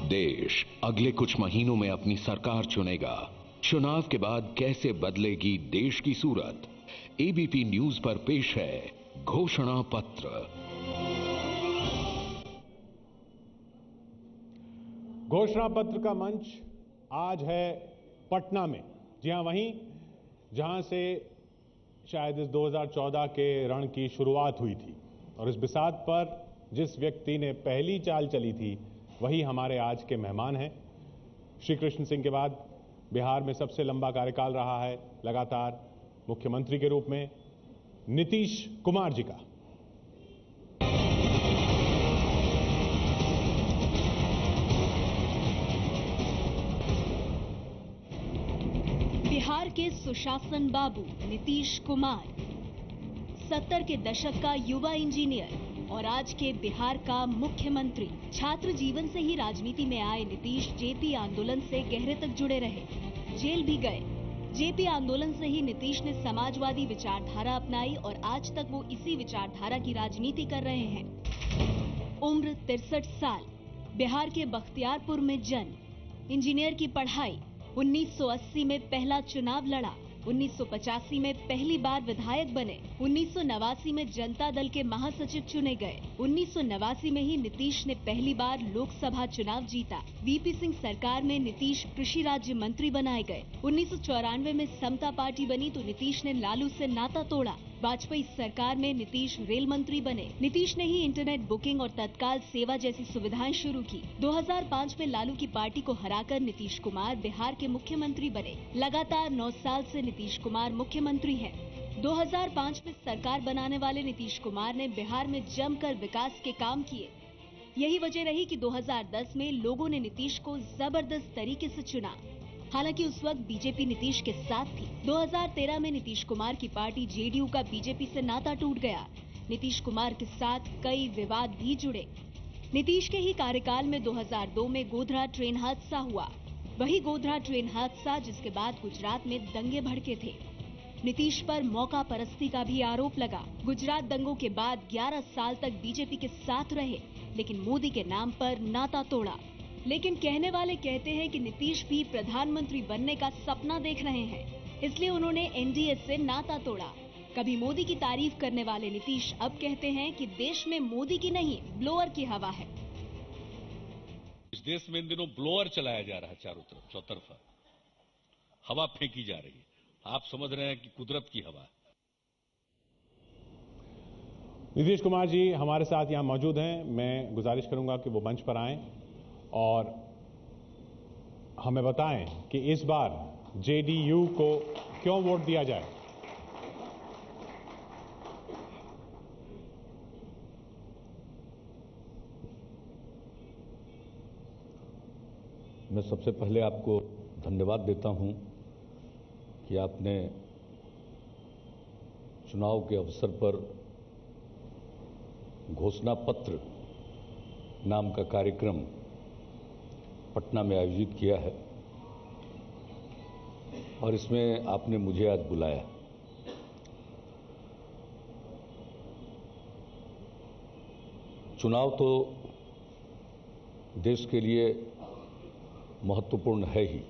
देश अगले कुछ महीनों में अपनी सरकार चुनेगा। चुनाव के बाद कैसे बदलेगी देश की सूरत? एबीपी न्यूज पर पेश है घोषणा पत्र। घोषणा पत्र का मंच आज है पटना में। जी हां, वहीं जहां से शायद इस 2014 के रण की शुरुआत हुई थी और इस बिसात पर जिस व्यक्ति ने पहली चाल चली थी वही हमारे आज के मेहमान हैं। श्री कृष्ण सिंह के बाद बिहार में सबसे लंबा कार्यकाल रहा है लगातार मुख्यमंत्री के रूप में नीतीश कुमार जी का। बिहार के सुशासन बाबू नीतीश कुमार, 70 के दशक का युवा इंजीनियर और आज के बिहार का मुख्यमंत्री। छात्र जीवन से ही राजनीति में आए नीतीश जेपी आंदोलन से गहरे तक जुड़े रहे, जेल भी गए। जेपी आंदोलन से ही नीतीश ने समाजवादी विचारधारा अपनाई और आज तक वो इसी विचारधारा की राजनीति कर रहे हैं। उम्र 63 साल, बिहार के बख्तियारपुर में जन्म, इंजीनियर की पढ़ाई, 1980 में पहला चुनाव लड़ा, 1985 में पहली बार विधायक बने, 1989 में जनता दल के महासचिव चुने गए, 1989 में ही नीतीश ने पहली बार लोकसभा चुनाव जीता। वीपी सिंह सरकार में नीतीश कृषि राज्य मंत्री बनाए गए। 1994 में समता पार्टी बनी तो नीतीश ने लालू से नाता तोड़ा। वाजपेयी सरकार में नीतीश रेल मंत्री बने। नीतीश ने ही इंटरनेट बुकिंग और तत्काल सेवा जैसी सुविधाएं शुरू की। 2005 में लालू की पार्टी को हराकर नीतीश कुमार बिहार के मुख्यमंत्री बने। लगातार 9 साल से नीतीश कुमार मुख्यमंत्री हैं। 2005 में सरकार बनाने वाले नीतीश कुमार ने बिहार में जमकर विकास के काम किए। यही वजह रही कि 2010 में लोगों ने नीतीश को जबरदस्त तरीके से चुना। हालांकि उस वक्त बीजेपी नीतीश के साथ थी। 2013 में नीतीश कुमार की पार्टी जेडीयू का बीजेपी से नाता टूट गया। नीतीश कुमार के साथ कई विवाद भी जुड़े। नीतीश के ही कार्यकाल में 2002 में गोधरा ट्रेन हादसा हुआ। वही गोधरा ट्रेन हादसा जिसके बाद गुजरात में दंगे भड़के थे। नीतीश पर मौका परस्ती का भी आरोप लगा। गुजरात दंगों के बाद 11 साल तक बीजेपी के साथ रहे, लेकिन मोदी के नाम पर नाता तोड़ा। लेकिन कहने वाले कहते हैं कि नीतीश भी प्रधानमंत्री बनने का सपना देख रहे हैं, इसलिए उन्होंने एनडीए से नाता तोड़ा। कभी मोदी की तारीफ करने वाले नीतीश अब कहते हैं कि देश में मोदी की नहीं ब्लोअर की हवा है। इस देश में इन दिनों ब्लोअर चलाया जा रहा है, चारों तरफ चौतरफा हवा फेंकी जा रही है। आप समझ रहे हैं कि कुदरत की हवा। नीतीश कुमार जी हमारे साथ यहां मौजूद हैं। मैं गुजारिश करूंगा कि वो मंच पर आएं और हमें बताएं कि इस बार जेडीयू को क्यों वोट दिया जाए। मैं सबसे पहले आपको धन्यवाद देता हूं कि आपने चुनाव के अवसर पर घोषणा पत्र नाम का कार्यक्रम पटना में आयोजित किया है और इसमें आपने मुझे आज बुलाया। चुनाव तो देश के लिए महत्वपूर्ण है ही।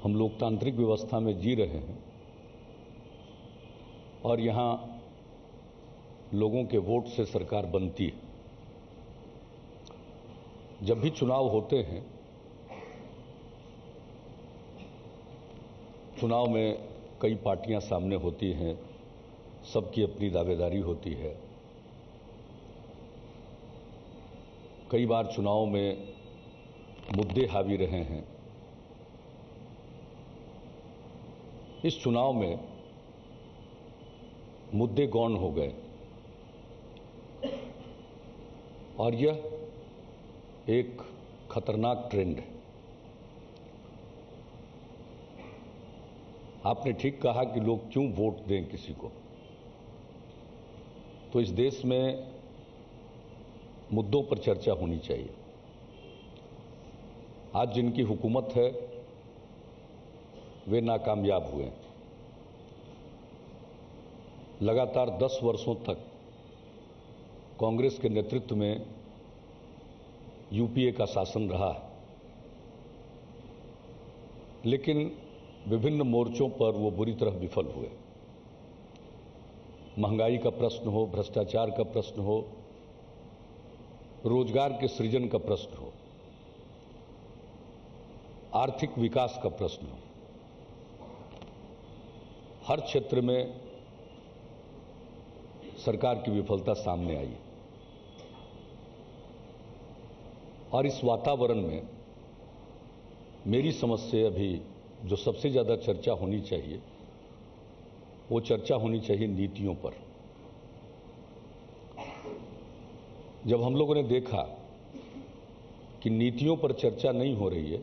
हम लोकतांत्रिक व्यवस्था में जी रहे हैं और यहाँ लोगों के वोट से सरकार बनती है। जब भी चुनाव होते हैं, चुनाव में कई पार्टियां सामने होती हैं, सबकी अपनी दावेदारी होती है। कई बार चुनाव में मुद्दे हावी रहे हैं। इस चुनाव में मुद्दे गौण हो गए और यह एक खतरनाक ट्रेंड है। आपने ठीक कहा कि लोग क्यों वोट दें किसी को। तो इस देश में मुद्दों पर चर्चा होनी चाहिए। आज जिनकी हुकूमत है वे नाकामयाब हुए। लगातार 10 वर्षों तक कांग्रेस के नेतृत्व में यूपीए का शासन रहा है, लेकिन विभिन्न मोर्चों पर वो बुरी तरह विफल हुए। महंगाई का प्रश्न हो, भ्रष्टाचार का प्रश्न हो, रोजगार के सृजन का प्रश्न हो, आर्थिक विकास का प्रश्न हो, हर क्षेत्र में सरकार की विफलता सामने आई। और इस वातावरण में मेरी समझ से अभी जो सबसे ज्यादा चर्चा होनी चाहिए, वो चर्चा होनी चाहिए नीतियों पर। जब हम लोगों ने देखा कि नीतियों पर चर्चा नहीं हो रही है,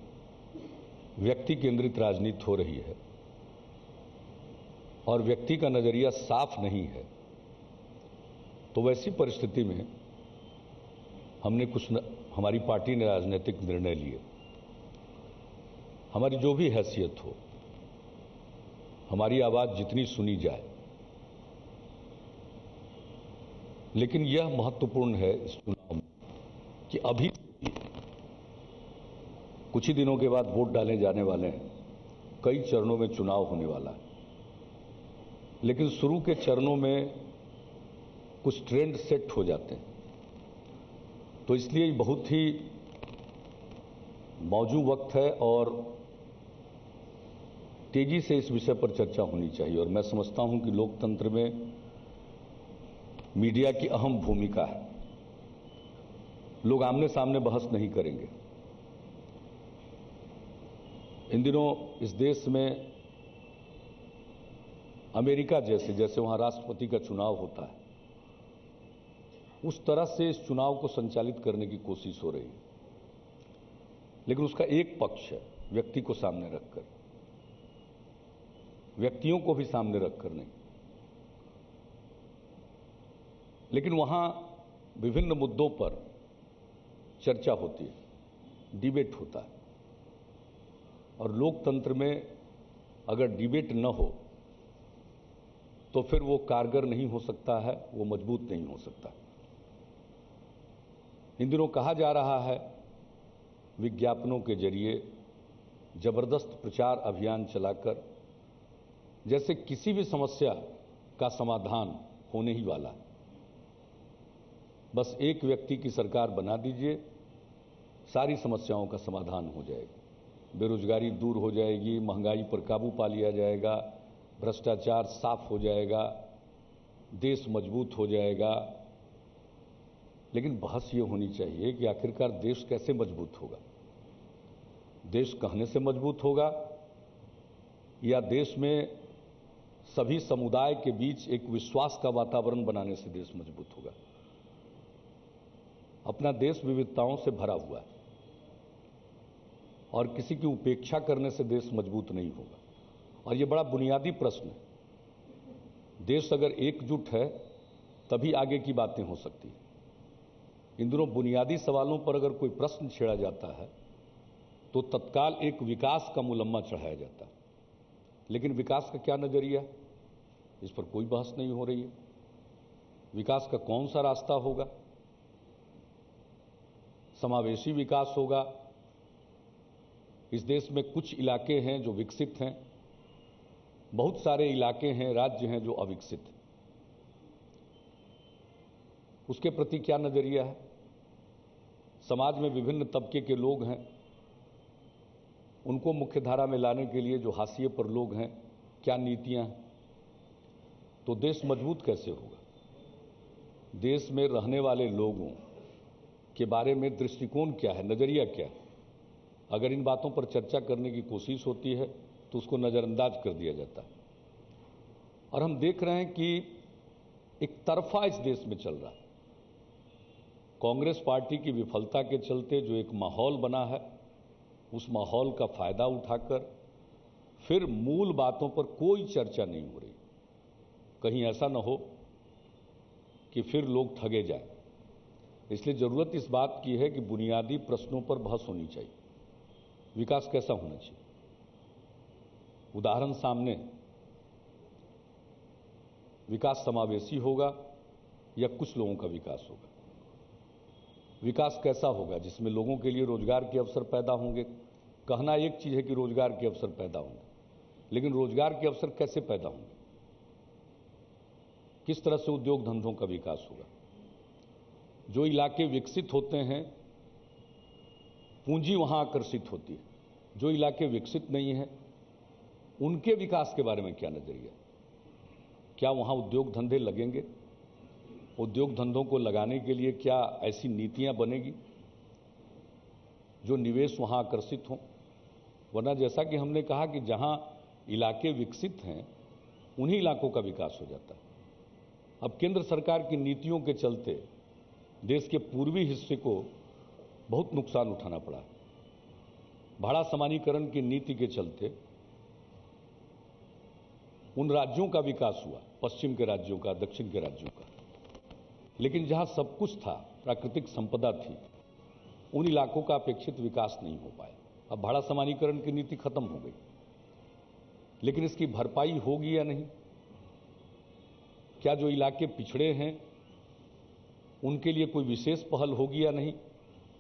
व्यक्ति केंद्रित राजनीति हो रही है और व्यक्ति का नजरिया साफ नहीं है, तो वैसी परिस्थिति में हमारी पार्टी ने राजनीतिक निर्णय लिए। हमारी जो भी हैसियत हो, हमारी आवाज जितनी सुनी जाए, लेकिन यह महत्वपूर्ण है इस चुनाव में कि अभी कुछ ही दिनों के बाद वोट डाले जाने वाले हैं, कई चरणों में चुनाव होने वाला है, लेकिन शुरू के चरणों में कुछ ट्रेंड सेट हो जाते हैं। तो इसलिए बहुत ही मौजूद वक्त है और तेजी से इस विषय पर चर्चा होनी चाहिए। और मैं समझता हूं कि लोकतंत्र में मीडिया की अहम भूमिका है। लोग आमने सामने बहस नहीं करेंगे। इन दिनों इस देश में अमेरिका जैसे वहां राष्ट्रपति का चुनाव होता है, उस तरह से इस चुनाव को संचालित करने की कोशिश हो रही है, लेकिन उसका एक पक्ष है व्यक्ति को सामने रखकर, व्यक्तियों को भी सामने रखकर नहीं। लेकिन वहां विभिन्न मुद्दों पर चर्चा होती है, डिबेट होता है, और लोकतंत्र में अगर डिबेट न हो तो फिर वो कारगर नहीं हो सकता है, वो मजबूत नहीं हो सकता। इन दिनों कहा जा रहा है विज्ञापनों के जरिए जबरदस्त प्रचार अभियान चलाकर जैसे किसी भी समस्या का समाधान होने ही वाला है। बस एक व्यक्ति की सरकार बना दीजिए, सारी समस्याओं का समाधान हो जाएगा। बेरोजगारी दूर हो जाएगी, महंगाई पर काबू पा लिया जाएगा, भ्रष्टाचार साफ हो जाएगा, देश मजबूत हो जाएगा। लेकिन बहस ये होनी चाहिए कि आखिरकार देश कैसे मजबूत होगा? देश कहने से मजबूत होगा या देश में सभी समुदाय के बीच एक विश्वास का वातावरण बनाने से देश मजबूत होगा? अपना देश विविधताओं से भरा हुआ है और किसी की उपेक्षा करने से देश मजबूत नहीं होगा। और ये बड़ा बुनियादी प्रश्न है। देश अगर एकजुट है तभी आगे की बातें हो सकती हैं। इन दोनों बुनियादी सवालों पर अगर कोई प्रश्न छेड़ा जाता है तो तत्काल एक विकास का मुलम्मा चढ़ाया जाता है। लेकिन विकास का क्या नजरिया है, इस पर कोई बहस नहीं हो रही है। विकास का कौन सा रास्ता होगा? समावेशी विकास होगा। इस देश में कुछ इलाके हैं जो विकसित हैं, बहुत सारे इलाके हैं, राज्य हैं जो अविकसित हैं। उसके प्रति क्या नजरिया है? समाज में विभिन्न तबके के लोग हैं, उनको मुख्यधारा में लाने के लिए जो हाशिए पर लोग हैं, क्या नीतियां हैं? तो देश मजबूत कैसे होगा? देश में रहने वाले लोगों के बारे में दृष्टिकोण क्या है, नजरिया क्या है? अगर इन बातों पर चर्चा करने की कोशिश होती है तो उसको नजरअंदाज कर दिया जाता है। और हम देख रहे हैं कि एक तरफा इस देश में चल रहा है। कांग्रेस पार्टी की विफलता के चलते जो एक माहौल बना है, उस माहौल का फायदा उठाकर फिर मूल बातों पर कोई चर्चा नहीं हो रही। कहीं ऐसा न हो कि फिर लोग ठगे जाएं। इसलिए जरूरत इस बात की है कि बुनियादी प्रश्नों पर बहस होनी चाहिए। विकास कैसा होना चाहिए? उदाहरण सामने है। विकास समावेशी होगा या कुछ लोगों का विकास होगा? विकास कैसा होगा जिसमें लोगों के लिए रोजगार के अवसर पैदा होंगे। कहना एक चीज है कि रोजगार के अवसर पैदा होंगे, लेकिन रोजगार के अवसर कैसे पैदा होंगे, किस तरह से उद्योग धंधों का विकास होगा। जो इलाके विकसित होते हैं पूंजी वहां आकर्षित होती है, जो इलाके विकसित नहीं है उनके विकास के बारे में क्या नजरिया, क्या वहां उद्योग धंधे लगेंगे, उद्योग धंधों को लगाने के लिए क्या ऐसी नीतियां बनेगी जो निवेश वहां आकर्षित हों। वरना जैसा कि हमने कहा कि जहां इलाके विकसित हैं उन्हीं इलाकों का विकास हो जाता है। अब केंद्र सरकार की नीतियों के चलते देश के पूर्वी हिस्से को बहुत नुकसान उठाना पड़ा। भाड़ा समानीकरण की नीति के चलते उन राज्यों का विकास हुआ, पश्चिम के राज्यों का, दक्षिण के राज्यों का, लेकिन जहां सब कुछ था, प्राकृतिक संपदा थी, उन इलाकों का अपेक्षित विकास नहीं हो पाया। अब भाड़ा समानीकरण की नीति खत्म हो गई, लेकिन इसकी भरपाई होगी या नहीं, क्या जो इलाके पिछड़े हैं उनके लिए कोई विशेष पहल होगी या नहीं।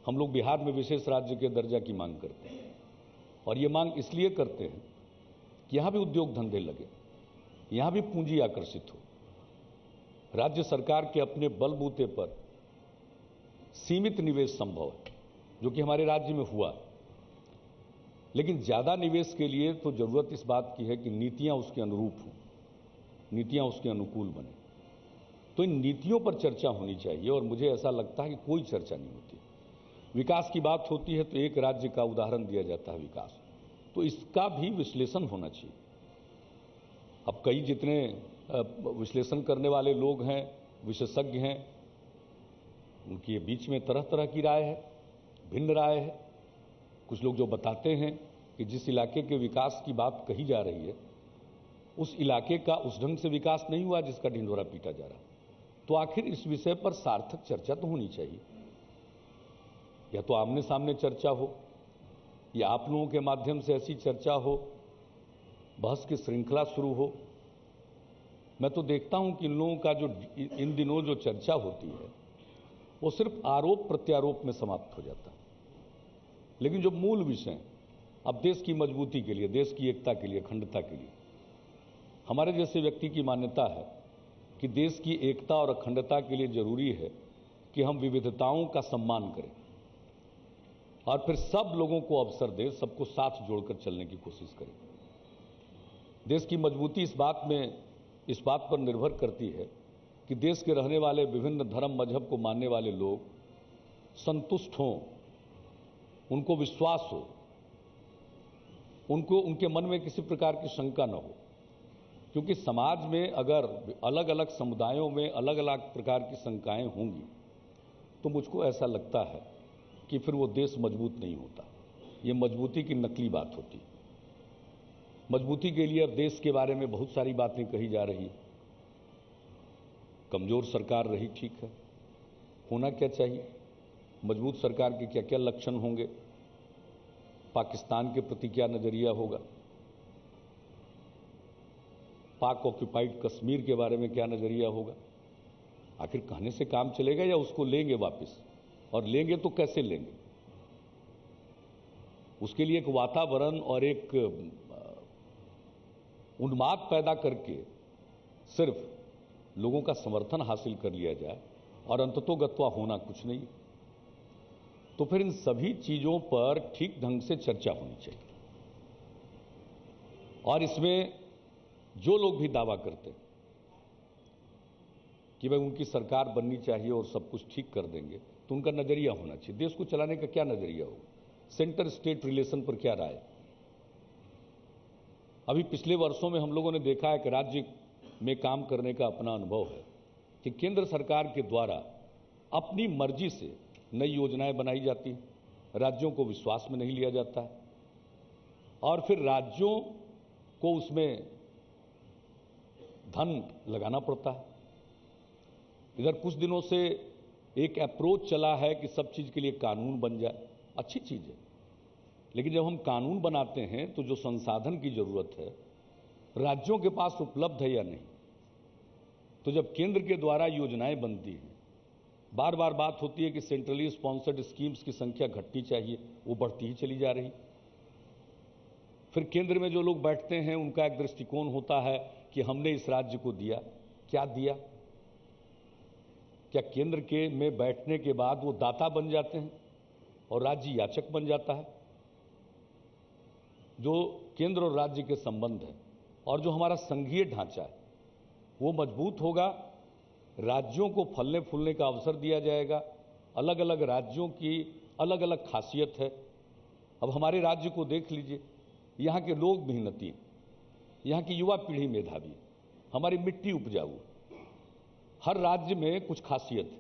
हम लोग बिहार में विशेष राज्य के दर्जा की मांग करते हैं, और ये मांग इसलिए करते हैं कि यहां भी उद्योग धंधे लगे, यहां भी पूंजी आकर्षित हो। राज्य सरकार के अपने बलबूते पर सीमित निवेश संभव है, जो कि हमारे राज्य में हुआ, लेकिन ज्यादा निवेश के लिए तो जरूरत इस बात की है कि नीतियां उसके अनुरूप हों, नीतियां उसके अनुकूल बने। तो इन नीतियों पर चर्चा होनी चाहिए, और मुझे ऐसा लगता है कि कोई चर्चा नहीं होती। विकास की बात होती है तो एक राज्य का उदाहरण दिया जाता है विकास, तो इसका भी विश्लेषण होना चाहिए। अब कई जितने विश्लेषण करने वाले लोग हैं, विशेषज्ञ हैं, उनके बीच में तरह तरह की राय है, भिन्न राय है। कुछ लोग जो बताते हैं कि जिस इलाके के विकास की बात कही जा रही है उस इलाके का उस ढंग से विकास नहीं हुआ जिसका ढिंढोरा पीटा जा रहा। तो आखिर इस विषय पर सार्थक चर्चा तो होनी चाहिए, या तो आमने सामने चर्चा हो, या आप लोगों के माध्यम से ऐसी चर्चा हो, बहस की श्रृंखला शुरू हो। मैं तो देखता हूं कि इन लोगों का जो इन दिनों जो चर्चा होती है वो सिर्फ आरोप प्रत्यारोप में समाप्त हो जाता है, लेकिन जो मूल विषय अब देश की मजबूती के लिए, देश की एकता के लिए, अखंडता के लिए, हमारे जैसे व्यक्ति की मान्यता है कि देश की एकता और अखंडता के लिए जरूरी है कि हम विविधताओं का सम्मान करें और फिर सब लोगों को अवसर दें, सबको साथ जोड़कर चलने की कोशिश करें। देश की मजबूती इस बात पर निर्भर करती है कि देश के रहने वाले विभिन्न धर्म मजहब को मानने वाले लोग संतुष्ट हों, उनको विश्वास हो, उनके मन में किसी प्रकार की शंका न हो। क्योंकि समाज में अगर अलग अलग समुदायों में अलग अलग प्रकार की शंकाएं होंगी तो मुझको ऐसा लगता है कि फिर वो देश मजबूत नहीं होता। ये मजबूती की नकली बात होती। मजबूती के लिए अब देश के बारे में बहुत सारी बातें कही जा रही है। कमजोर सरकार रही, ठीक है, होना क्या चाहिए, मजबूत सरकार के क्या क्या लक्षण होंगे, पाकिस्तान के प्रति क्या नजरिया होगा, पाक ऑक्यूपाइड कश्मीर के बारे में क्या नजरिया होगा। आखिर कहने से काम चलेगा या उसको लेंगे वापस, और लेंगे तो कैसे लेंगे। उसके लिए एक वातावरण और एक उन्माद पैदा करके सिर्फ लोगों का समर्थन हासिल कर लिया जाए और अंततोगत्वा होना कुछ नहीं। तो फिर इन सभी चीजों पर ठीक ढंग से चर्चा होनी चाहिए। और इसमें जो लोग भी दावा करते हैं कि भाई उनकी सरकार बननी चाहिए और सब कुछ ठीक कर देंगे, तो उनका नजरिया होना चाहिए। देश को चलाने का क्या नजरिया होगा, सेंटर स्टेट रिलेशन पर क्या राय। अभी पिछले वर्षों में हम लोगों ने देखा है कि राज्य में काम करने का अपना अनुभव है कि केंद्र सरकार के द्वारा अपनी मर्जी से नई योजनाएं बनाई जाती हैं, राज्यों को विश्वास में नहीं लिया जाता है, और फिर राज्यों को उसमें धन लगाना पड़ता है। इधर कुछ दिनों से एक अप्रोच चला है कि सब चीज के लिए कानून बन जाए, अच्छी चीज है, लेकिन जब हम कानून बनाते हैं तो जो संसाधन की जरूरत है राज्यों के पास उपलब्ध है या नहीं। तो जब केंद्र के द्वारा योजनाएं बनती हैं, बार बार बात होती है कि सेंट्रली स्पॉन्सर्ड स्कीम्स की संख्या घटनी चाहिए, वो बढ़ती ही चली जा रही। फिर केंद्र में जो लोग बैठते हैं उनका एक दृष्टिकोण होता है कि हमने इस राज्य को दिया, क्या दिया? क्या केंद्र के में बैठने के बाद वो दाता बन जाते हैं और राज्य याचक बन जाता है? जो केंद्र और राज्य के संबंध है और जो हमारा संघीय ढांचा है वो मजबूत होगा, राज्यों को फलने फूलने का अवसर दिया जाएगा। अलग अलग राज्यों की अलग अलग खासियत है। अब हमारे राज्य को देख लीजिए, यहाँ के लोग मेहनती हैं, यहाँ की युवा पीढ़ी मेधावी है, हमारी मिट्टी उपजाऊ है। हर राज्य में कुछ खासियत है,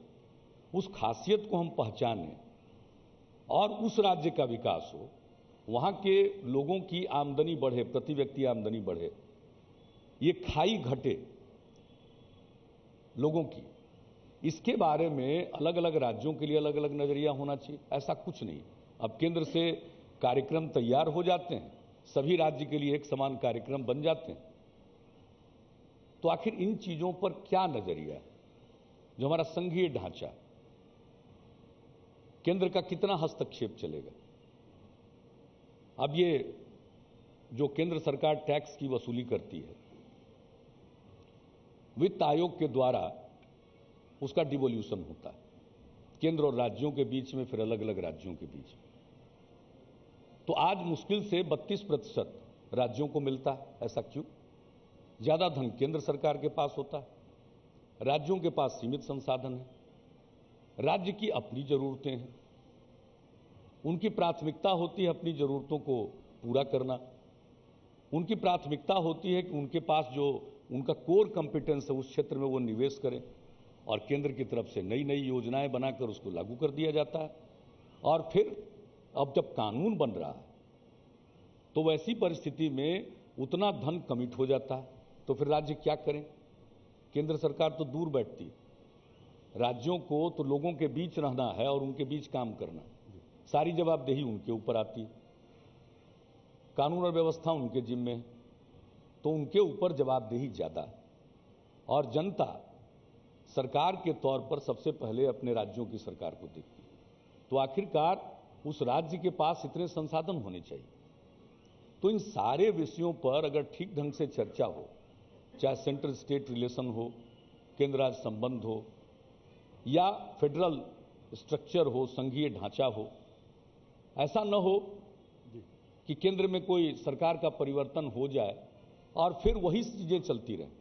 उस खासियत को हम पहचानें और उस राज्य का विकास हो, वहाँ के लोगों की आमदनी बढ़े, प्रति व्यक्ति आमदनी बढ़े, ये खाई घटे लोगों की, इसके बारे में अलग अलग राज्यों के लिए अलग अलग नजरिया होना चाहिए। ऐसा कुछ नहीं। अब केंद्र से कार्यक्रम तैयार हो जाते हैं, सभी राज्य के लिए एक समान कार्यक्रम बन जाते हैं, तो आखिर इन चीजों पर क्या नजरिया है? जो हमारा संघीय ढांचा, केंद्र का कितना हस्तक्षेप चलेगा? अब ये जो केंद्र सरकार टैक्स की वसूली करती है, वित्त आयोग के द्वारा उसका डिवोल्यूशन होता है, केंद्र और राज्यों के बीच में, फिर अलग अलग राज्यों के बीच में। तो आज मुश्किल से 32% राज्यों को मिलता है। ऐसा क्यों? ज्यादा धन केंद्र सरकार के पास होता है, राज्यों के पास सीमित संसाधन है, राज्य की अपनी जरूरतें हैं, उनकी प्राथमिकता होती है अपनी जरूरतों को पूरा करना, उनकी प्राथमिकता होती है कि उनके पास जो उनका कोर कंपिटेंस है उस क्षेत्र में वो निवेश करें, और केंद्र की तरफ से नई नई योजनाएं बनाकर उसको लागू कर दिया जाता है। और फिर अब जब कानून बन रहा है तो वैसी परिस्थिति में उतना धन कमिट हो जाता है, तो फिर राज्य क्या करें? केंद्र सरकार तो दूर बैठती है, राज्यों को तो लोगों के बीच रहना है और उनके बीच काम करना, सारी जवाबदेही उनके ऊपर आती है, कानून और व्यवस्था उनके जिम्मे है, तो उनके ऊपर जवाबदेही ज्यादा है। और जनता सरकार के तौर पर सबसे पहले अपने राज्यों की सरकार को देखती है, तो आखिरकार उस राज्य के पास इतने संसाधन होने चाहिए। तो इन सारे विषयों पर अगर ठीक ढंग से चर्चा हो, चाहे सेंट्रल स्टेट रिलेशन हो, केंद्र राज्य संबंध हो, या फेडरल स्ट्रक्चर हो, संघीय ढांचा हो, ऐसा न हो कि केंद्र में कोई सरकार का परिवर्तन हो जाए और फिर वही चीजें चलती रहें,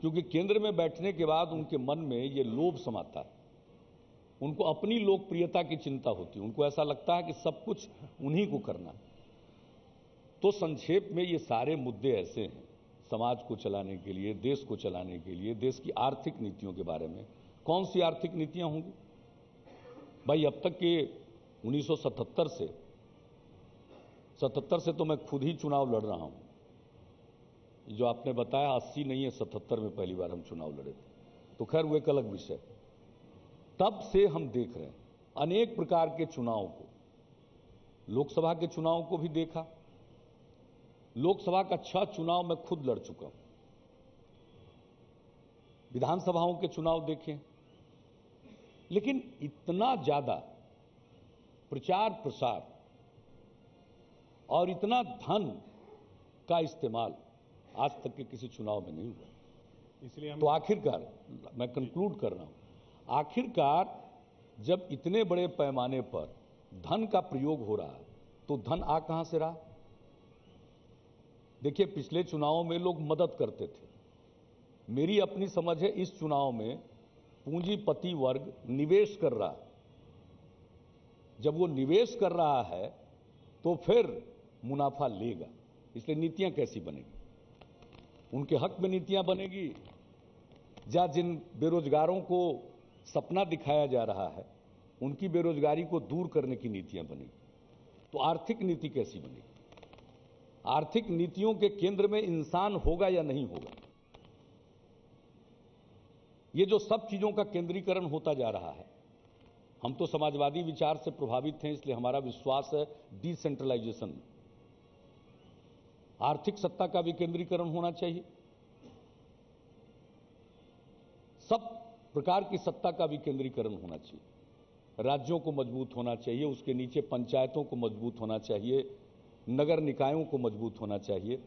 क्योंकि केंद्र में बैठने के बाद उनके मन में ये लोभ समाता है, उनको अपनी लोकप्रियता की चिंता होती है, उनको ऐसा लगता है कि सब कुछ उन्हीं को करना। तो संक्षेप में ये सारे मुद्दे ऐसे हैं, समाज को चलाने के लिए, देश को चलाने के लिए, देश की आर्थिक नीतियों के बारे में। कौन सी आर्थिक नीतियां होंगी भाई? अब तक के 1977 से तो मैं खुद ही चुनाव लड़ रहा हूं। जो आपने बताया 80 नहीं है, 77 में पहली बार हम चुनाव लड़े थे, तो खैर वो एक अलग विषय। तब से हम देख रहे हैं अनेक प्रकार के चुनाव को, लोकसभा के चुनाव को भी देखा, लोकसभा का 6 चुनाव मैं खुद लड़ चुका हूं, विधानसभाओं के चुनाव देखे, लेकिन इतना ज्यादा प्रचार प्रसार और इतना धन का इस्तेमाल आज तक के किसी चुनाव में नहीं हुआ। इसलिए तो आखिरकार मैं कंक्लूड कर रहा हूं, आखिरकार जब इतने बड़े पैमाने पर धन का प्रयोग हो रहा है तो धन आ कहां से रहा? देखिए, पिछले चुनावों में लोग मदद करते थे, मेरी अपनी समझ है इस चुनाव में पूंजीपति वर्ग निवेश कर रहा है। जब वो निवेश कर रहा है तो फिर मुनाफा लेगा, इसलिए नीतियां कैसी बनेगी? उनके हक में नीतियां बनेगी, या जिन बेरोजगारों को सपना दिखाया जा रहा है उनकी बेरोजगारी को दूर करने की नीतियां बनेगी? तो आर्थिक नीति कैसी बनेगी? आर्थिक नीतियों के केंद्र में इंसान होगा या नहीं होगा? ये जो सब चीजों का केंद्रीकरण होता जा रहा है, हम तो समाजवादी विचार से प्रभावित हैं, इसलिए हमारा विश्वास है डिसेंट्रलाइजेशन में। आर्थिक सत्ता का विकेंद्रीकरण होना चाहिए, सब प्रकार की सत्ता का विकेंद्रीकरण होना चाहिए। राज्यों को मजबूत होना चाहिए, उसके नीचे पंचायतों को मजबूत होना चाहिए, नगर निकायों को मजबूत होना चाहिए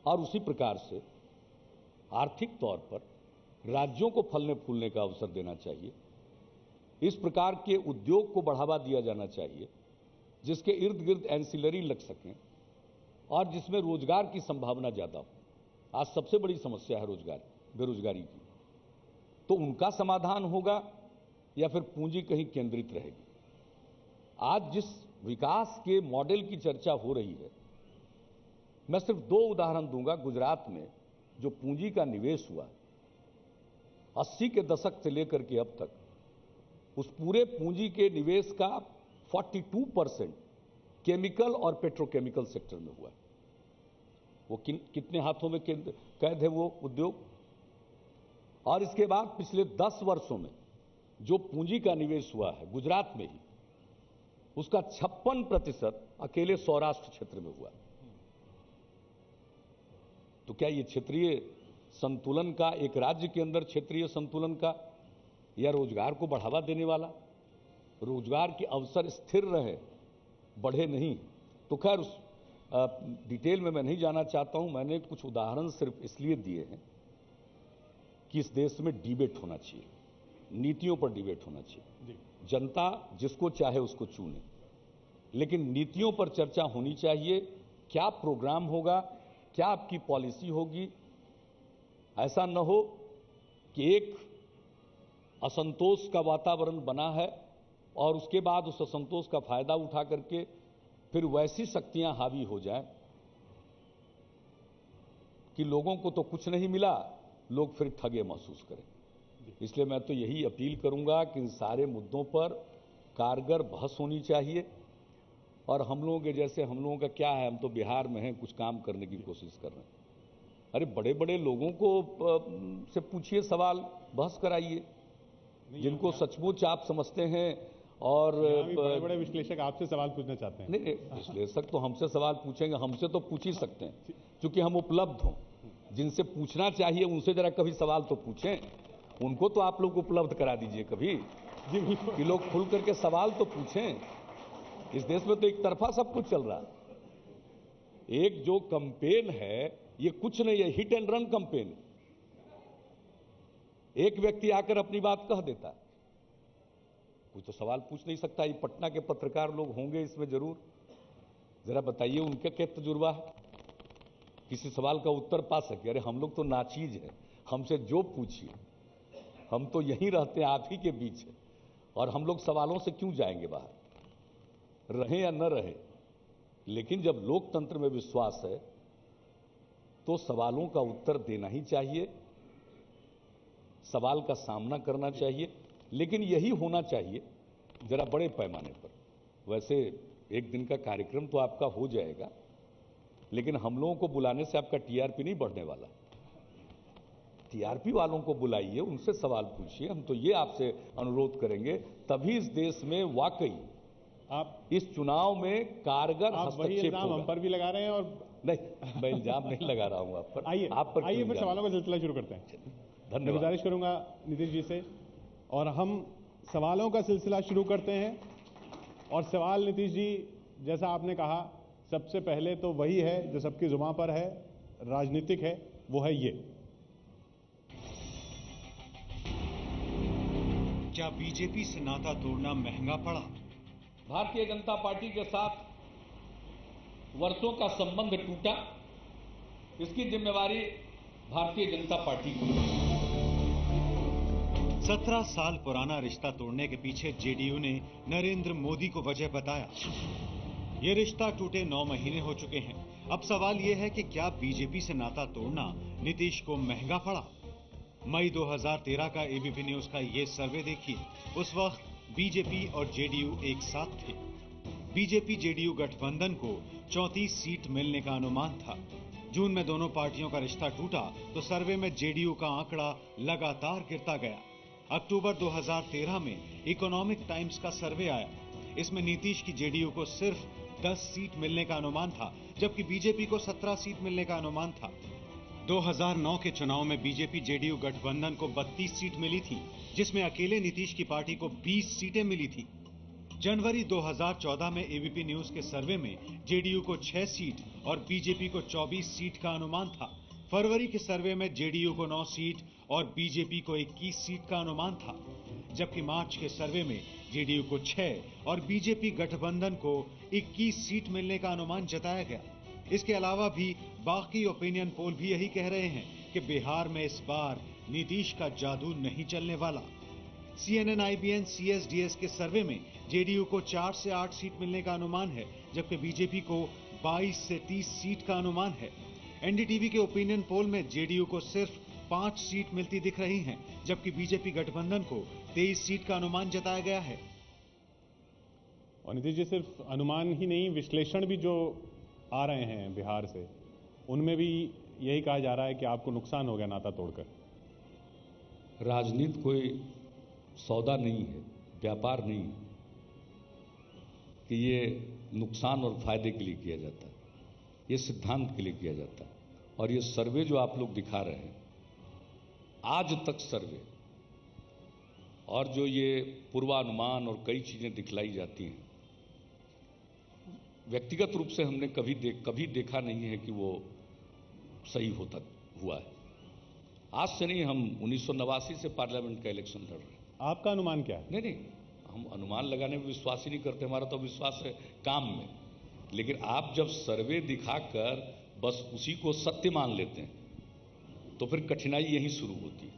और उसी प्रकार से आर्थिक तौर पर राज्यों को फलने फूलने का अवसर देना चाहिए। इस प्रकार के उद्योग को बढ़ावा दिया जाना चाहिए जिसके इर्द गिर्द एंसिलरी लग सकें और जिसमें रोजगार की संभावना ज्यादा हो। आज सबसे बड़ी समस्या है बेरोजगारी की, तो उनका समाधान होगा या फिर पूंजी कहीं केंद्रित रहेगी। आज जिस विकास के मॉडल की चर्चा हो रही है, मैं सिर्फ 2 उदाहरण दूंगा। गुजरात में जो पूंजी का निवेश हुआ 80 के दशक से लेकर के अब तक, उस पूरे पूंजी के निवेश का 42% केमिकल और पेट्रोकेमिकल सेक्टर में हुआ। वो कितने हाथों में कैद है वो उद्योग। और इसके बाद पिछले 10 वर्षों में जो पूंजी का निवेश हुआ है गुजरात में ही, उसका 56% अकेले सौराष्ट्र क्षेत्र में हुआ। तो क्या ये क्षेत्रीय संतुलन का, एक राज्य के अंदर क्षेत्रीय संतुलन का, या रोजगार को बढ़ावा देने वाला, रोजगार के अवसर स्थिर रहे, बढ़े नहीं? तो खैर उस डिटेल में मैं नहीं जाना चाहता हूं। मैंने कुछ उदाहरण सिर्फ इसलिए दिए हैं कि इस देश में डिबेट होना चाहिए, नीतियों पर डिबेट होना चाहिए। जनता जिसको चाहे उसको चुने, लेकिन नीतियों पर चर्चा होनी चाहिए। क्या प्रोग्राम होगा, क्या आपकी पॉलिसी होगी। ऐसा न हो कि एक असंतोष का वातावरण बना है और उसके बाद उस असंतोष का फायदा उठा करके फिर वैसी शक्तियां हावी हो जाएं कि लोगों को तो कुछ नहीं मिला, लोग फिर ठगे महसूस करें। इसलिए मैं तो यही अपील करूंगा कि इन सारे मुद्दों पर कारगर बहस होनी चाहिए। और हम लोगों के जैसे, हम लोगों का क्या है, हम तो बिहार में हैं, कुछ काम करने की कोशिश कर रहे हैं। अरे बड़े बड़े लोगों को से पूछिए, सवाल बहस कराइए, जिनको सचमुच आप समझते हैं। और बड़े बड़े विश्लेषक आपसे सवाल पूछना चाहते हैं। नहीं, विश्लेषक तो हमसे सवाल पूछेंगे, हमसे तो पूछ ही सकते हैं क्योंकि हम उपलब्ध हों। जिनसे पूछना चाहिए उनसे जरा कभी सवाल तो पूछें, उनको तो आप लोग उपलब्ध करा दीजिए कभी कि लोग खुल करके सवाल तो पूछें। इस देश में तो एक तरफा सब कुछ चल रहा है। एक जो कैंपेन है ये कुछ नहीं है, हिट एंड रन कैंपेन। एक व्यक्ति आकर अपनी बात कह देता है, कोई तो सवाल पूछ नहीं सकता। ये पटना के पत्रकार लोग होंगे इसमें जरूर, जरा बताइए उनका क्या तजुर्बा है, किसी सवाल का उत्तर पा सके। अरे हम लोग तो नाचीज हैं, हमसे जो पूछिए, हम तो यहीं रहते हैं, आप ही के बीच है, और हम लोग सवालों से क्यों जाएंगे बाहर, रहे या न रहे। लेकिन जब लोकतंत्र में विश्वास है तो सवालों का उत्तर देना ही चाहिए, सवाल का सामना करना चाहिए, लेकिन यही होना चाहिए जरा बड़े पैमाने पर। वैसे एक दिन का कार्यक्रम तो आपका हो जाएगा, लेकिन हम लोगों को बुलाने से आपका टीआरपी नहीं बढ़ने वाला। टीआरपी वालों को बुलाइए, उनसे सवाल पूछिए। हम तो ये आपसे अनुरोध करेंगे, तभी इस देश में वाकई आप इस चुनाव में कारगर हस्तक्षेप होगा। हम पर भी लगा रहे हैं और नहीं, मैं इल्जाम नहीं लगा रहा हूं आप पर। आइए फिर सवालों का सिलसिला शुरू करते हैं। धन्यवाद। गुजारिश करूंगा नीतीश जी से, और हम सवालों का सिलसिला शुरू करते हैं। और सवाल नीतीश जी, जैसा आपने कहा, सबसे पहले तो वही है जो सबकी जुबान पर है, राजनीतिक है, वो है ये। क्या बीजेपी से नाता तोड़ना महंगा पड़ा? भारतीय जनता पार्टी के साथ वर्षों का संबंध टूटा, इसकी जिम्मेवारी भारतीय जनता पार्टी की। 17 साल पुराना रिश्ता तोड़ने के पीछे जेडीयू ने नरेंद्र मोदी को वजह बताया। ये रिश्ता टूटे 9 महीने हो चुके हैं। अब सवाल यह है कि क्या बीजेपी से नाता तोड़ना नीतीश को महंगा पड़ा? मई 2013 का एबीपी न्यूज का ये सर्वे देखिए। उस वक्त बीजेपी और जेडीयू एक साथ थे। बीजेपी जेडीयू गठबंधन को 34 सीट मिलने का अनुमान था। जून में दोनों पार्टियों का रिश्ता टूटा तो सर्वे में जेडीयू का आंकड़ा लगातार गिरता गया। अक्टूबर 2013 में इकोनॉमिक टाइम्स का सर्वे आया। इसमें नीतीश की जेडीयू को सिर्फ 10 सीट मिलने का अनुमान था, जबकि बीजेपी को 17 सीट मिलने का अनुमान था। 2009 के चुनाव में बीजेपी जेडीयू गठबंधन को 32 सीट मिली थी, जिसमें अकेले नीतीश की पार्टी को 20 सीटें मिली थी। जनवरी 2014 में एबीपी न्यूज के सर्वे में जेडीयू को 6 सीट और बीजेपी को 24 सीट का अनुमान था। फरवरी के सर्वे में जेडीयू को 9 सीट और बीजेपी को 21 सीट का अनुमान था, जबकि मार्च के सर्वे में जेडीयू को 6 और बीजेपी गठबंधन को 21 सीट मिलने का अनुमान जताया गया। इसके अलावा भी बाकी ओपिनियन पोल भी यही कह रहे हैं कि बिहार में इस बार नीतीश का जादू नहीं चलने वाला। CNN, IBN, CSDS के सर्वे में जेडीयू को 4 से 8 सीट मिलने का अनुमान है, जबकि बीजेपी को 22 से 30 सीट का अनुमान है। एनडीटीवी के ओपिनियन पोल में जेडीयू को सिर्फ 5 सीट मिलती दिख रही हैं, जबकि बीजेपी गठबंधन को 23 सीट का अनुमान जताया गया है। और नीतीश जी, सिर्फ अनुमान ही नहीं, विश्लेषण भी जो आ रहे हैं बिहार से, उनमें भी यही कहा जा रहा है कि आपको नुकसान हो गया नाता तोड़कर। राजनीति कोई सौदा नहीं है, व्यापार नहीं है कि ये नुकसान और फायदे के लिए किया जाता है। ये सिद्धांत के लिए किया जाता है। और ये सर्वे जो आप लोग दिखा रहे हैं, आज तक सर्वे और जो ये पूर्वानुमान और कई चीजें दिखलाई जाती हैं, व्यक्तिगत रूप से हमने कभी देखा नहीं है कि वो सही हुआ है। आज से नहीं, हम 1989 से पार्लियामेंट का इलेक्शन लड़ रहे हैं। आपका अनुमान क्या है? नहीं, हम अनुमान लगाने में विश्वास ही नहीं करते। हमारा तो विश्वास है काम में। लेकिन आप जब सर्वे दिखाकर बस उसी को सत्य मान लेते हैं तो फिर कठिनाई यहीं शुरू होती है।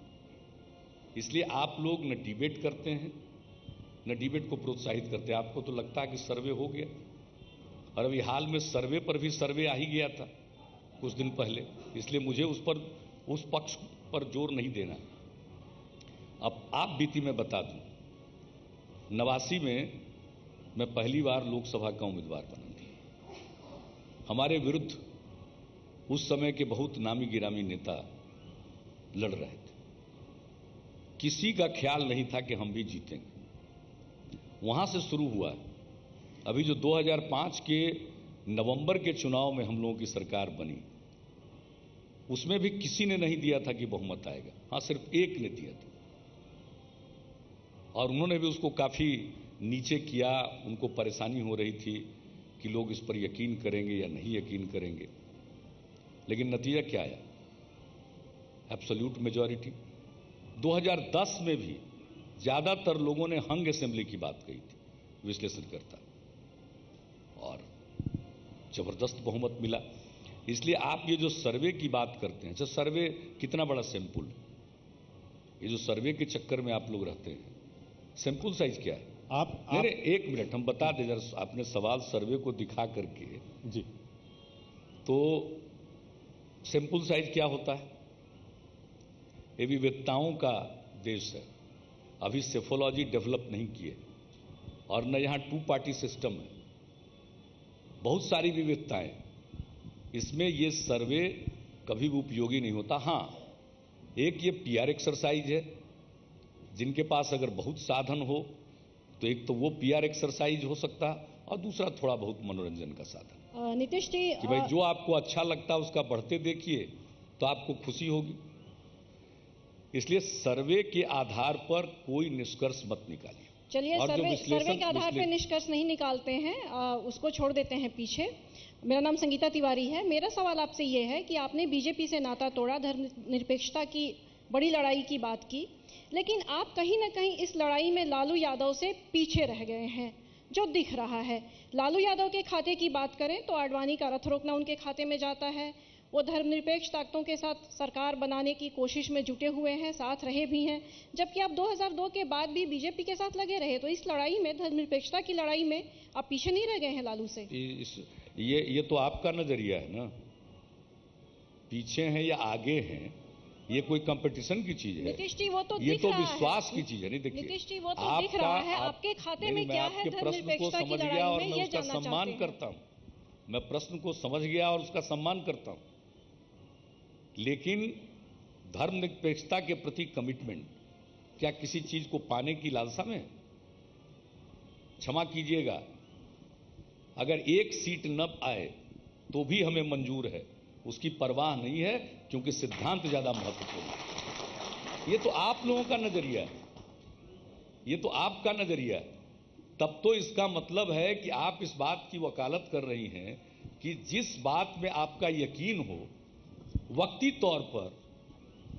इसलिए आप लोग न डिबेट करते हैं, न डिबेट को प्रोत्साहित करते हैं। आपको तो लगता है कि सर्वे हो गया, और अभी हाल में सर्वे पर भी सर्वे आ ही गया था कुछ दिन पहले। इसलिए मुझे उस पक्ष पर जोर नहीं देना। अब आप बीती मैं बता दूं, 89 में मैं पहली बार लोकसभा का उम्मीदवार बना था। हमारे विरुद्ध उस समय के बहुत नामी गिरामी नेता लड़ रहे थे। किसी का ख्याल नहीं था कि हम भी जीतेंगे। वहां से शुरू हुआ। अभी जो 2005 के नवंबर के चुनाव में हम लोगों की सरकार बनी, उसमें भी किसी ने नहीं दिया था कि बहुमत आएगा। हां, सिर्फ एक ने दिया था, और उन्होंने भी उसको काफी नीचे किया। उनको परेशानी हो रही थी कि लोग इस पर यकीन करेंगे या नहीं यकीन करेंगे। लेकिन नतीजा क्या आया? Absolute majority. 2010 में भी ज्यादातर लोगों ने हंग असेंबली की बात कही थी, विश्लेषण करता, और जबरदस्त बहुमत मिला। इसलिए आप ये जो सर्वे की बात करते हैं, अच्छा सर्वे कितना बड़ा सैंपल है? ये जो सर्वे के चक्कर में आप लोग रहते हैं, सैंपल साइज क्या है? नहीं, एक मिनट हम बता दें जरा। आपने सवाल सर्वे को दिखा करके जी, तो सैंपल साइज क्या होता है? ये विविधताओं का देश है। अभी सेफोलॉजी डेवलप नहीं किए, और न यहां 2 पार्टी सिस्टम है। बहुत सारी विविधताएं, इसमें ये सर्वे कभी भी उपयोगी नहीं होता। हां, एक ये PR एक्सरसाइज है। जिनके पास अगर बहुत साधन हो तो एक तो वो PR एक्सरसाइज हो सकता है, और दूसरा थोड़ा बहुत मनोरंजन का साधन। नीतीश जी, कि भाई जो आपको अच्छा लगता है उसका बढ़ते देखिए तो आपको खुशी होगी। इसलिए सर्वे के आधार पर कोई निष्कर्ष मत निकालिए। चलिए, सर्वे के आधार पर निष्कर्ष नहीं निकालते हैं, उसको छोड़ देते हैं पीछे। मेरा नाम संगीता तिवारी है। मेरा सवाल आपसे ये है कि आपने बीजेपी से नाता तोड़ा, धर्मनिरपेक्षता की बड़ी लड़ाई की बात की, लेकिन आप कहीं ना कहीं इस लड़ाई में लालू यादव से पीछे रह गए हैं, जो दिख रहा है। लालू यादव के खाते की बात करें तो आडवाणी का रथ रोकना उनके खाते में जाता है। वो धर्मनिरपेक्ष ताकतों के साथ सरकार बनाने की कोशिश में जुटे हुए हैं, साथ रहे भी हैं, जबकि आप 2002 के बाद भी बीजेपी के साथ लगे रहे। तो इस लड़ाई में, धर्मनिरपेक्षता की लड़ाई में, आप पीछे नहीं रह गए हैं लालू से? ये तो आपका नजरिया है ना। पीछे हैं या आगे हैं, ये कोई कंपटीशन की चीज है? नीतीश जी, वो तो ये तो विश्वास की चीज है। नहीं, देखिए नीतीश जी, वो तो दिख रहा है। आपके खाते में क्या है धर्मनिरपेक्षता की लड़ाई में, ये जानना सम्मान करता हूं। मैं प्रश्न को समझ गया और उसका सम्मान करता हूं। लेकिन धर्मनिरपेक्षता के प्रति कमिटमेंट क्या किसी चीज को पाने की लालसा में? क्षमा कीजिएगा, अगर 1 सीट न आए तो भी हमें मंजूर है। उसकी परवाह नहीं है, क्योंकि सिद्धांत ज्यादा महत्वपूर्ण है। ये तो आप लोगों का नजरिया है, ये तो आपका नजरिया है। तब तो इसका मतलब है कि आप इस बात की वकालत कर रही हैं कि जिस बात में आपका यकीन हो, वक्ती तौर पर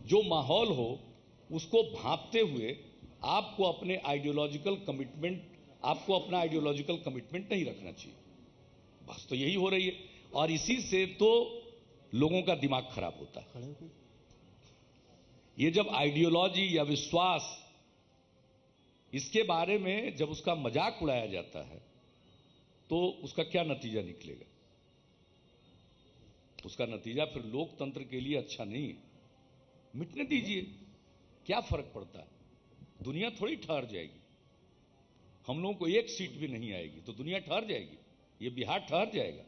जो माहौल हो, उसको भांपते हुए आपको अपने आइडियोलॉजिकल कमिटमेंट नहीं रखना चाहिए। बस तो यही हो रही है, और इसी से तो लोगों का दिमाग खराब होता है। ये जब आइडियोलॉजी या विश्वास, इसके बारे में जब उसका मजाक उड़ाया जाता है, तो उसका क्या नतीजा निकलेगा? उसका नतीजा फिर लोकतंत्र के लिए अच्छा नहीं है। मिटने दीजिए, क्या फर्क पड़ता है? दुनिया थोड़ी ठहर जाएगी। हम लोगों को एक सीट भी नहीं आएगी तो दुनिया ठहर जाएगी? ये बिहार ठहर जाएगा?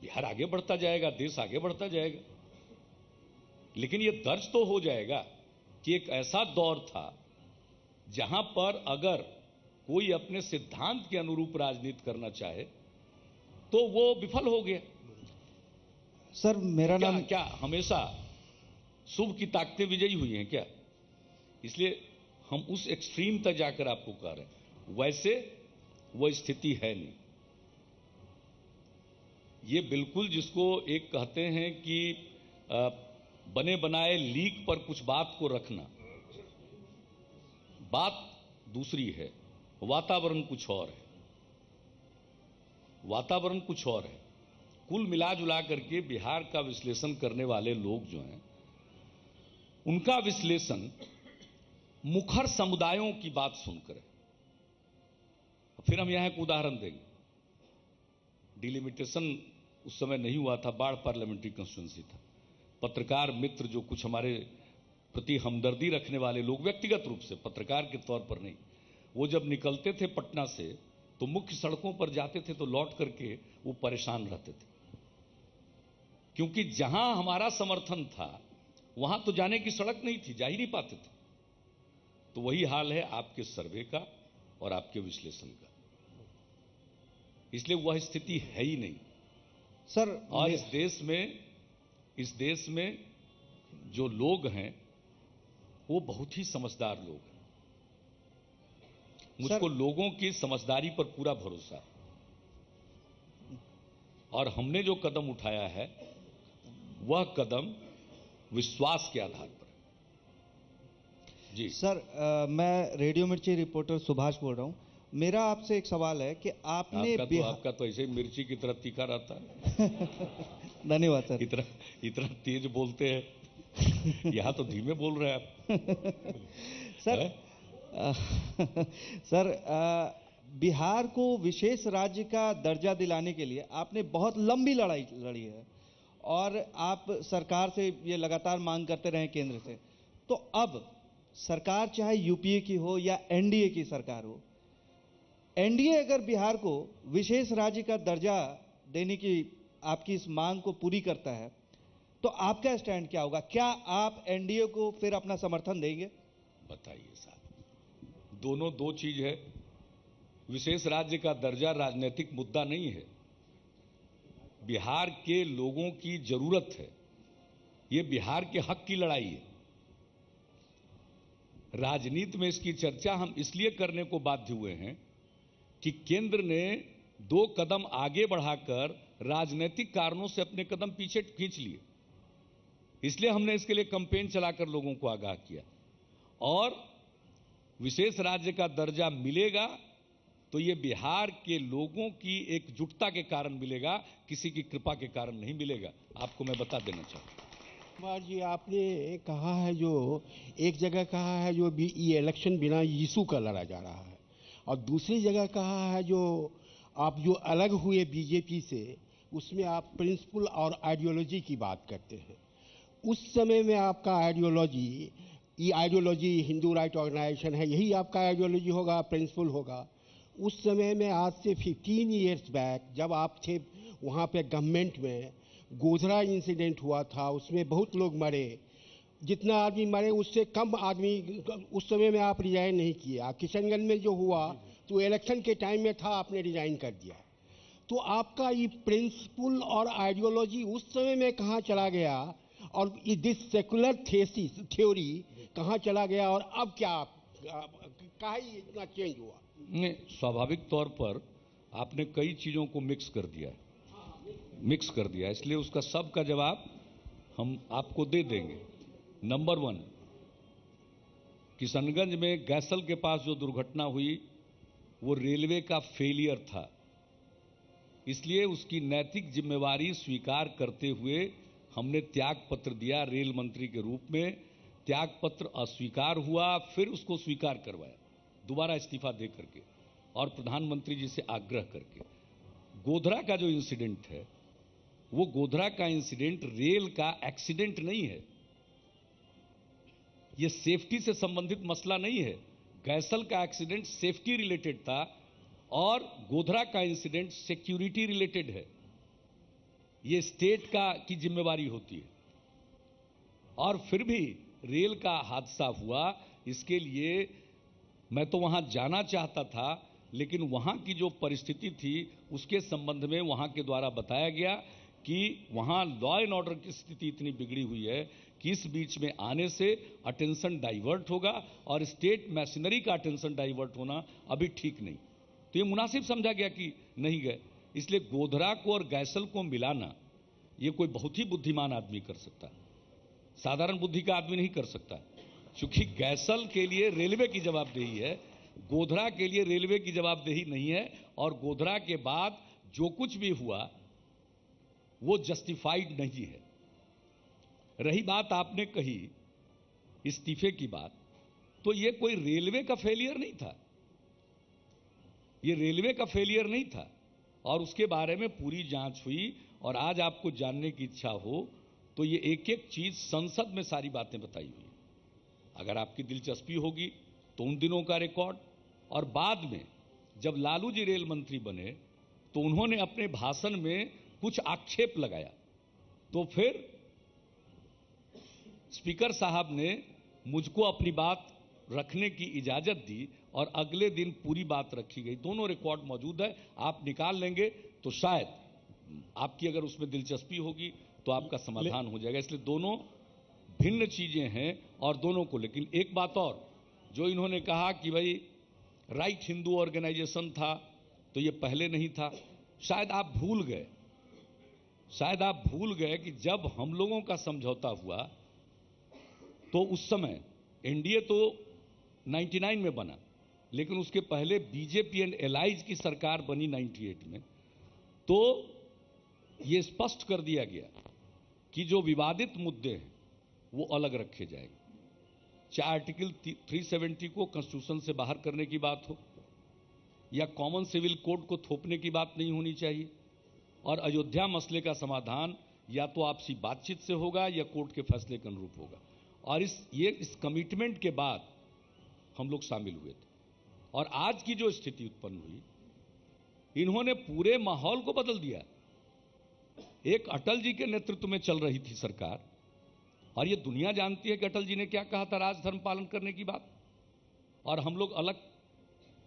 बिहार आगे बढ़ता जाएगा, देश आगे बढ़ता जाएगा। लेकिन ये दर्ज तो हो जाएगा कि एक ऐसा दौर था जहां पर अगर कोई अपने सिद्धांत के अनुरूप राजनीति करना चाहे तो वो विफल हो गया। सर मेरा नाम क्या हमेशा शुभ की ताकतें विजयी हुई हैं क्या? इसलिए हम उस एक्सट्रीम तक जाकर आपको कह रहे हैं, वैसे वो स्थिति है नहीं। ये बिल्कुल जिसको एक कहते हैं कि बने बनाए लीक पर कुछ बात को रखना, बात दूसरी है, वातावरण कुछ और है। वातावरण कुछ और है। कुल मिला जुला करके बिहार का विश्लेषण करने वाले लोग जो हैं, उनका विश्लेषण मुखर समुदायों की बात सुनकर है। फिर हम यहां एक उदाहरण देंगे। डिलिमिटेशन उस समय नहीं हुआ था, बाढ़ पार्लियामेंट्री कंस्टिट्यूंसी था। पत्रकार मित्र जो कुछ हमारे प्रति हमदर्दी रखने वाले लोग, व्यक्तिगत रूप से, पत्रकार के तौर पर नहीं, वो जब निकलते थे पटना से तो मुख्य सड़कों पर जाते थे तो लौट करके वो परेशान रहते थे, क्योंकि जहां हमारा समर्थन था वहां तो जाने की सड़क नहीं थी, जा ही नहीं पाते थे। तो वही हाल है आपके सर्वे का और आपके विश्लेषण का। इसलिए वह स्थिति है ही नहीं सर। और इस देश में जो लोग हैं वो बहुत ही समझदार लोग हैं। मुझको लोगों की समझदारी पर पूरा भरोसा है, और हमने जो कदम उठाया है वह कदम विश्वास के आधार पर है। जी सर, मैं रेडियो मिर्ची रिपोर्टर सुभाष बोल रहा हूं। मेरा आपसे एक सवाल है कि आपने आपका तो ऐसे ही मिर्ची की तरह तीखा रहता है। धन्यवाद सर। इतना तेज बोलते हैं, यहां तो धीमे बोल रहे हैं आप। सर सर, बिहार को विशेष राज्य का दर्जा दिलाने के लिए आपने बहुत लंबी लड़ाई लड़ी है, और आप सरकार से ये लगातार मांग करते रहे केंद्र से। तो अब सरकार चाहे यूपीए की हो या एनडीए की सरकार हो, एनडीए अगर बिहार को विशेष राज्य का दर्जा देने की आपकी इस मांग को पूरी करता है, तो आपका स्टैंड क्या होगा? क्या आप एनडीए को फिर अपना समर्थन देंगे? बताइए साहब, दोनों दो चीज है। विशेष राज्य का दर्जा राजनीतिक मुद्दा नहीं है, बिहार के लोगों की जरूरत है। ये बिहार के हक की लड़ाई है। राजनीति में इसकी चर्चा हम इसलिए करने को बाध्य हुए हैं कि केंद्र ने 2 कदम आगे बढ़ाकर राजनीतिक कारणों से अपने कदम पीछे खींच लिए। इसलिए हमने इसके लिए कैंपेन चलाकर लोगों को आगाह किया। और विशेष राज्य का दर्जा मिलेगा तो ये बिहार के लोगों की एकजुटता के कारण मिलेगा, किसी की कृपा के कारण नहीं मिलेगा। आपको मैं बता देना चाहूँगा। कुमार जी, आपने कहा है, जो एक जगह कहा है जो ये इलेक्शन बिना यीशु का लड़ा जा रहा है, और दूसरी जगह कहा है जो आप जो अलग हुए बीजेपी से, उसमें आप प्रिंसिपल और आइडियोलॉजी की बात करते हैं। उस समय में आपका आइडियोलॉजी, ये आइडियोलॉजी हिंदू राइट ऑर्गेनाइजेशन है, यही आपका आइडियोलॉजी होगा, प्रिंसिपल होगा। उस समय में आज से 15 ईयर्स बैक जब आप थे वहाँ पे गवर्नमेंट में, गोधरा इंसिडेंट हुआ था, उसमें बहुत लोग मरे। जितना आदमी मरे उससे कम आदमी, उस समय में आप रिजाइन नहीं किए। किशनगंज में जो हुआ तो इलेक्शन के टाइम में था, आपने रिजाइन कर दिया। तो आपका ये प्रिंसिपल और आइडियोलॉजी उस समय में कहाँ चला गया, और ये दिस सेकुलर थ्योरी कहाँ चला गया, और अब क्या कहाँ ही इतना चेंज हुआ? नहीं, स्वाभाविक तौर पर आपने कई चीजों को मिक्स कर दिया है, इसलिए उसका सब का जवाब हम आपको दे देंगे। नंबर 1, किशनगंज में गैसल के पास जो दुर्घटना हुई वो रेलवे का फेलियर था, इसलिए उसकी नैतिक जिम्मेवारी स्वीकार करते हुए हमने त्याग पत्र दिया रेल मंत्री के रूप में। त्याग पत्र अस्वीकार हुआ, फिर उसको स्वीकार करवाया दोबारा इस्तीफा दे करके और प्रधानमंत्री जी से आग्रह करके। गोधरा का जो इंसिडेंट है वो गोधरा का इंसिडेंट रेल का एक्सीडेंट नहीं है, ये सेफ्टी से संबंधित मसला नहीं है। गैसल का एक्सीडेंट सेफ्टी रिलेटेड था और गोधरा का इंसिडेंट सिक्योरिटी रिलेटेड है, ये स्टेट की जिम्मेवारी होती है। और फिर भी रेल का हादसा हुआ, इसके लिए मैं तो वहां जाना चाहता था, लेकिन वहां की जो परिस्थिति थी उसके संबंध में वहां के द्वारा बताया गया कि वहां लॉ एंड ऑर्डर की स्थिति इतनी बिगड़ी हुई है कि इस बीच में आने से अटेंशन डाइवर्ट होगा और स्टेट मशीनरी का अटेंशन डाइवर्ट होना अभी ठीक नहीं। तो ये मुनासिब समझा गया कि नहीं गए, इसलिए गोधरा को और गैसल को मिलाना ये कोई बहुत ही बुद्धिमान आदमी कर सकता है, साधारण बुद्धि का आदमी नहीं कर सकता, क्योंकि गैसल के लिए रेलवे की जवाबदेही है, गोधरा के लिए रेलवे की जवाबदेही नहीं है। और गोधरा के बाद जो कुछ भी हुआ वो जस्टिफाइड नहीं है। रही बात आपने कही इस्तीफे की बात, तो ये कोई रेलवे का फेलियर नहीं था, ये रेलवे का फेलियर नहीं था और उसके बारे में पूरी जांच हुई। और आज आपको जानने की इच्छा हो तो ये एक एक चीज संसद में सारी बातें बताई हुई है, अगर आपकी दिलचस्पी होगी तो उन दिनों का रिकॉर्ड। और बाद में जब लालू जी रेल मंत्री बने तो उन्होंने अपने भाषण में कुछ आक्षेप लगाया, तो फिर स्पीकर साहब ने मुझको अपनी बात रखने की इजाजत दी और अगले दिन पूरी बात रखी गई। दोनों रिकॉर्ड मौजूद है, आप निकाल लेंगे तो शायद आपकी अगर उसमें दिलचस्पी होगी तो आपका समाधान हो जाएगा। इसलिए दोनों भिन्न चीजें हैं और दोनों को, लेकिन एक बात और, जो इन्होंने कहा कि भाई राइट हिंदू ऑर्गेनाइजेशन था तो ये पहले नहीं था, शायद आप भूल गए कि जब हम लोगों का समझौता हुआ तो उस समय एनडीए तो 99 में बना, लेकिन उसके पहले बीजेपी एंड एलाइज की सरकार बनी 98 में। तो ये स्पष्ट कर दिया गया कि जो विवादित मुद्दे हैं वो अलग रखे जाएंगे, चाहे आर्टिकल 370 को कॉन्स्टिट्यूशन से बाहर करने की बात हो या कॉमन सिविल कोड को थोपने की बात नहीं होनी चाहिए, और अयोध्या मसले का समाधान या तो आपसी बातचीत से होगा या कोर्ट के फैसले के अनुरूप होगा। और इस कमिटमेंट के बाद हम लोग शामिल हुए थे। और आज की जो स्थिति उत्पन्न हुई, इन्होंने पूरे माहौल को बदल दिया। एक अटल जी के नेतृत्व में चल रही थी सरकार, और ये दुनिया जानती है कि अटल जी ने क्या कहा था राजधर्म पालन करने की बात, और हम लोग अलग,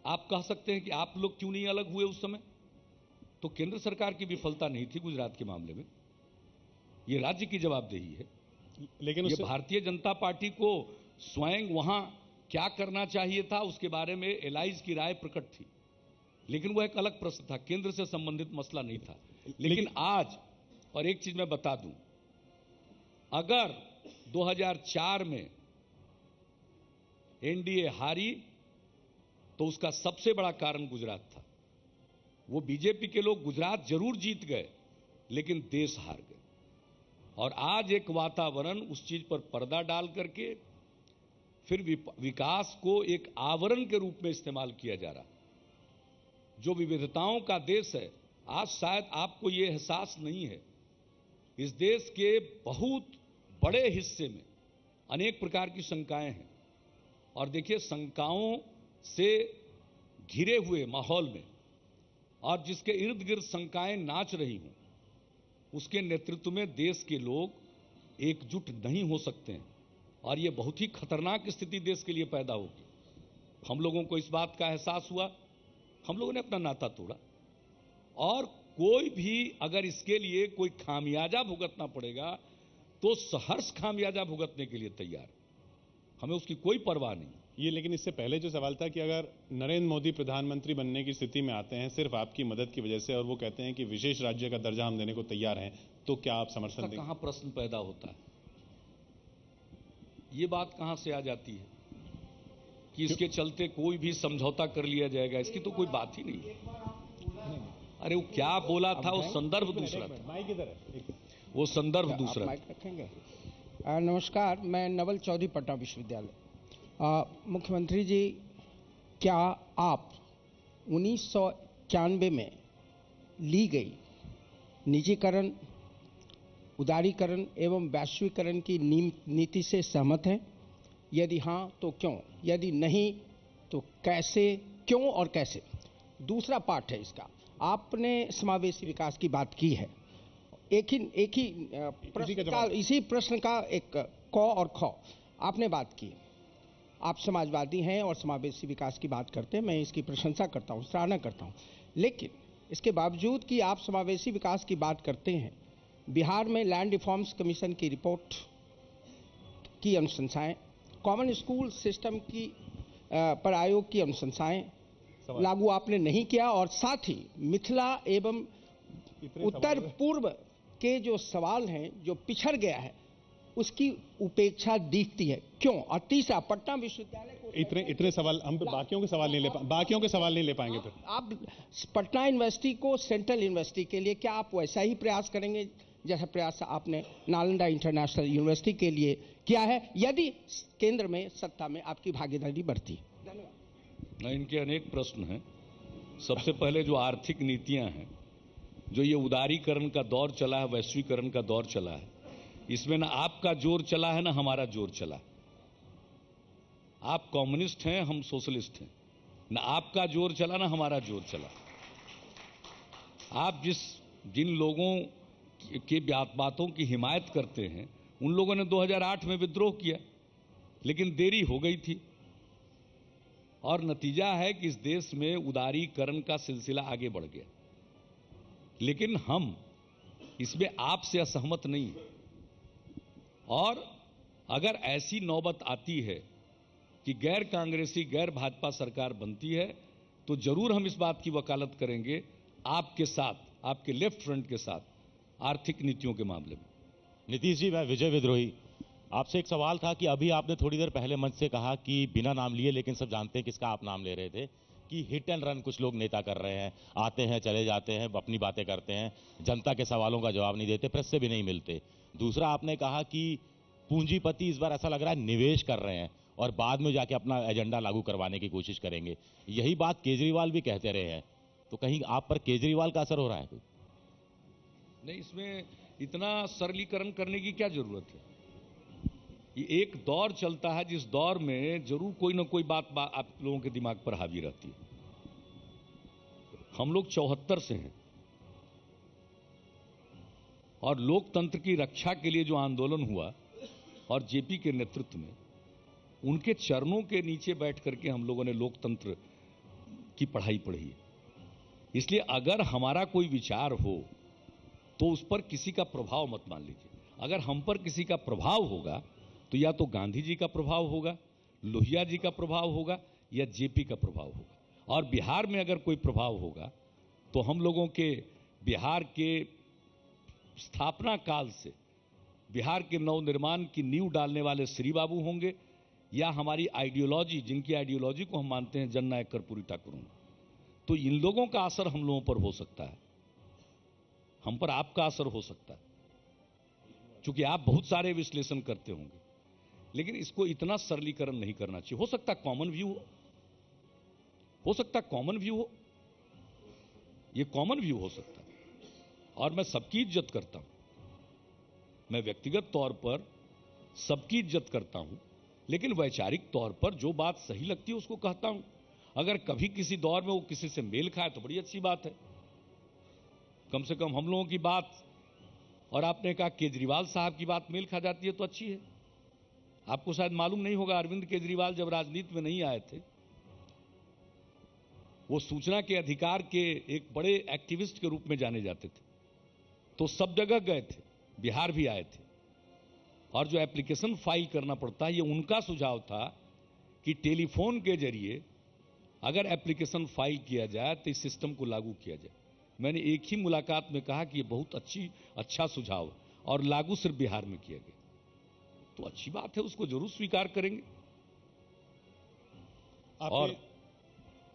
आप कह सकते हैं कि आप लोग क्यों नहीं अलग हुए उस समय, तो केंद्र सरकार की विफलता नहीं थी गुजरात के मामले में, ये राज्य की जवाबदेही है। लेकिन ये भारतीय जनता पार्टी को स्वयं वहां क्या करना चाहिए था उसके बारे में एलाइज की राय प्रकट थी, लेकिन वह एक अलग प्रश्न था, केंद्र से संबंधित मसला नहीं था। लेकिन आज, और एक चीज मैं बता दूं, अगर 2004 में एनडीए हारी तो उसका सबसे बड़ा कारण गुजरात था। वो बीजेपी के लोग गुजरात जरूर जीत गए लेकिन देश हार गए। और आज एक वातावरण उस चीज पर पर्दा डाल करके फिर विकास को एक आवरण के रूप में इस्तेमाल किया जा रहा। जो विविधताओं का देश है, आज शायद आपको यह एहसास नहीं है, इस देश के बहुत बड़े हिस्से में अनेक प्रकार की शंकाएं हैं। और देखिए, शंकाओं से घिरे हुए माहौल में और जिसके इर्द गिर्द शंकाएं नाच रही हों, उसके नेतृत्व में देश के लोग एकजुट नहीं हो सकते हैं और यह बहुत ही खतरनाक स्थिति देश के लिए पैदा होगी। हम लोगों को इस बात का एहसास हुआ, हम लोगों ने अपना नाता तोड़ा और कोई भी अगर इसके लिए कोई खामियाजा भुगतना पड़ेगा तो सहर्ष खामियाजा भुगतने के लिए तैयार, हमें उसकी कोई परवाह नहीं। ये लेकिन इससे पहले जो सवाल था कि अगर नरेंद्र मोदी प्रधानमंत्री बनने की स्थिति में आते हैं सिर्फ आपकी मदद की वजह से और वो कहते हैं कि विशेष राज्य का दर्जा हम देने को तैयार हैं, तो क्या आप समर्थन देंगे? कहां प्रश्न पैदा होता है? ये बात कहां से आ जाती है कि इसके चलते कोई भी समझौता कर लिया जाएगा? इसकी तो कोई बात ही नहीं है। अरे वो क्या बोला था, वो संदर्भ दूसरा था, वो संदर्भ दूसरा था। नमस्कार, मैं नवल चौधरी, पटना विश्वविद्यालय। मुख्यमंत्री जी, क्या आप 1991 में ली गई निजीकरण, उदारीकरण एवं वैश्वीकरण की नीति से सहमत हैं? यदि हाँ तो क्यों? यदि नहीं तो कैसे, क्यों और कैसे? दूसरा पार्ट है इसका, आपने समावेशी विकास की बात की है। एक ही प्रश्न का, इसी प्रश्न का एक क और ख आपने बात की। आप समाजवादी हैं और समावेशी विकास की बात करते हैं, मैं इसकी प्रशंसा करता हूं, सराहना करता हूं। लेकिन इसके बावजूद कि आप समावेशी विकास की बात करते हैं, बिहार में लैंड रिफॉर्म्स कमीशन की रिपोर्ट की अनुशंसाएं, कॉमन स्कूल सिस्टम की पर आयोग की अनुशंसाएं लागू आपने नहीं किया, और साथ ही मिथिला एवं उत्तर पूर्व के जो सवाल हैं, जो पिछड़ गया है, उसकी उपेक्षा दिखती है, क्यों? और तीसरा, पटना विश्वविद्यालय को इतने सवाल हम बाकियों के सवाल नहीं ले पाएंगे। फिर आप पटना यूनिवर्सिटी को सेंट्रल यूनिवर्सिटी के लिए क्या आप वैसा ही प्रयास करेंगे जैसा प्रयास आपने नालंदा इंटरनेशनल यूनिवर्सिटी के लिए किया है, यदि केंद्र में सत्ता में आपकी भागीदारी बढ़ती? धन्यवाद। इनके अनेक प्रश्न हैं। सबसे पहले जो आर्थिक नीतियां हैं, जो ये उदारीकरण का दौर चला है, वैश्वीकरण का दौर चला है, इसमें ना आपका जोर चला है ना हमारा जोर चला। आप कम्युनिस्ट हैं, हम सोशलिस्ट हैं, ना आपका जोर चला ना हमारा जोर चला। आप जिन लोगों की बातों की हिमायत करते हैं, उन लोगों ने 2008 में विद्रोह किया, लेकिन देरी हो गई थी, और नतीजा है कि इस देश में उदारीकरण का सिलसिला आगे बढ़ गया। लेकिन हम इसमें आपसे असहमत नहीं, और अगर ऐसी नौबत आती है कि गैर कांग्रेसी, गैर भाजपा सरकार बनती है, तो जरूर हम इस बात की वकालत करेंगे आपके साथ, आपके लेफ्ट फ्रंट के साथ, आर्थिक नीतियों के मामले में। नीतीश जी, मैं विजय विद्रोही, आपसे एक सवाल था कि अभी आपने थोड़ी देर पहले मंच से कहा कि बिना नाम लिए, लेकिन सब जानते हैं किसका आप नाम ले रहे थे, कि हिट एंड रन कुछ लोग नेता कर रहे हैं, आते हैं चले जाते हैं, अपनी बातें करते हैं, जनता के सवालों का जवाब नहीं देते, प्रेस से भी नहीं मिलते। दूसरा, आपने कहा कि पूंजीपति इस बार ऐसा लग रहा है निवेश कर रहे हैं और बाद में जाके अपना एजेंडा लागू करवाने की कोशिश करेंगे। यही बात केजरीवाल भी कहते रहे हैं, तो कहीं आप पर केजरीवाल का असर हो रहा है कोई? नहीं, इसमें इतना सरलीकरण करने की क्या जरूरत है? ये एक दौर चलता है, जिस दौर में जरूर कोई ना कोई बात आप लोगों के दिमाग पर हावी रहती है। हम लोग 74 से हैं, और लोकतंत्र की रक्षा के लिए जो आंदोलन हुआ, और जेपी के नेतृत्व में, उनके चरणों के नीचे बैठ करके हम लोगों ने लोकतंत्र की पढ़ाई पढ़ी है। इसलिए अगर हमारा कोई विचार हो तो उस पर किसी का प्रभाव मत मान लीजिए। अगर हम पर किसी का प्रभाव होगा तो या तो गांधी जी का प्रभाव होगा, लोहिया जी का प्रभाव होगा, या जेपी का प्रभाव होगा। और बिहार में अगर कोई प्रभाव होगा तो हम लोगों के बिहार के स्थापना काल से बिहार के नवनिर्माण की नींव डालने वाले श्री बाबू होंगे, या हमारी आइडियोलॉजी, जिनकी आइडियोलॉजी को हम मानते हैं जननायक कर्पूरी ठाकुर। तो इन लोगों का असर हम लोगों पर हो सकता है, हम पर आपका असर हो सकता है, क्योंकि आप बहुत सारे विश्लेषण करते होंगे। लेकिन इसको इतना सरलीकरण नहीं करना चाहिए। हो सकता है कॉमन व्यू हो सकता है कॉमन व्यू हो, ये कॉमन व्यू हो सकता है, और मैं सबकी इज्जत करता हूं, मैं व्यक्तिगत तौर पर सबकी इज्जत करता हूं, लेकिन वैचारिक तौर पर जो बात सही लगती है उसको कहता हूं। अगर कभी किसी दौर में वो किसी से मेल खाए तो बड़ी अच्छी बात है। कम से कम हम लोगों की बात, और आपने कहा केजरीवाल साहब की बात मेल खा जाती है तो अच्छी है। आपको शायद मालूम नहीं होगा, अरविंद केजरीवाल जब राजनीति में नहीं आए थे वो सूचना के अधिकार के एक बड़े एक्टिविस्ट के रूप में जाने जाते थे, तो सब जगह गए थे, बिहार भी आए थे। और जो एप्लीकेशन फाइल करना पड़ता है, ये उनका सुझाव था कि टेलीफोन के जरिए अगर एप्लीकेशन फाइल किया जाए तो इस सिस्टम को लागू किया जाए। मैंने एक ही मुलाकात में कहा कि ये बहुत अच्छा सुझाव है और लागू सिर्फ बिहार में किया गया, तो अच्छी बात है, उसको जरूर स्वीकार करेंगे। और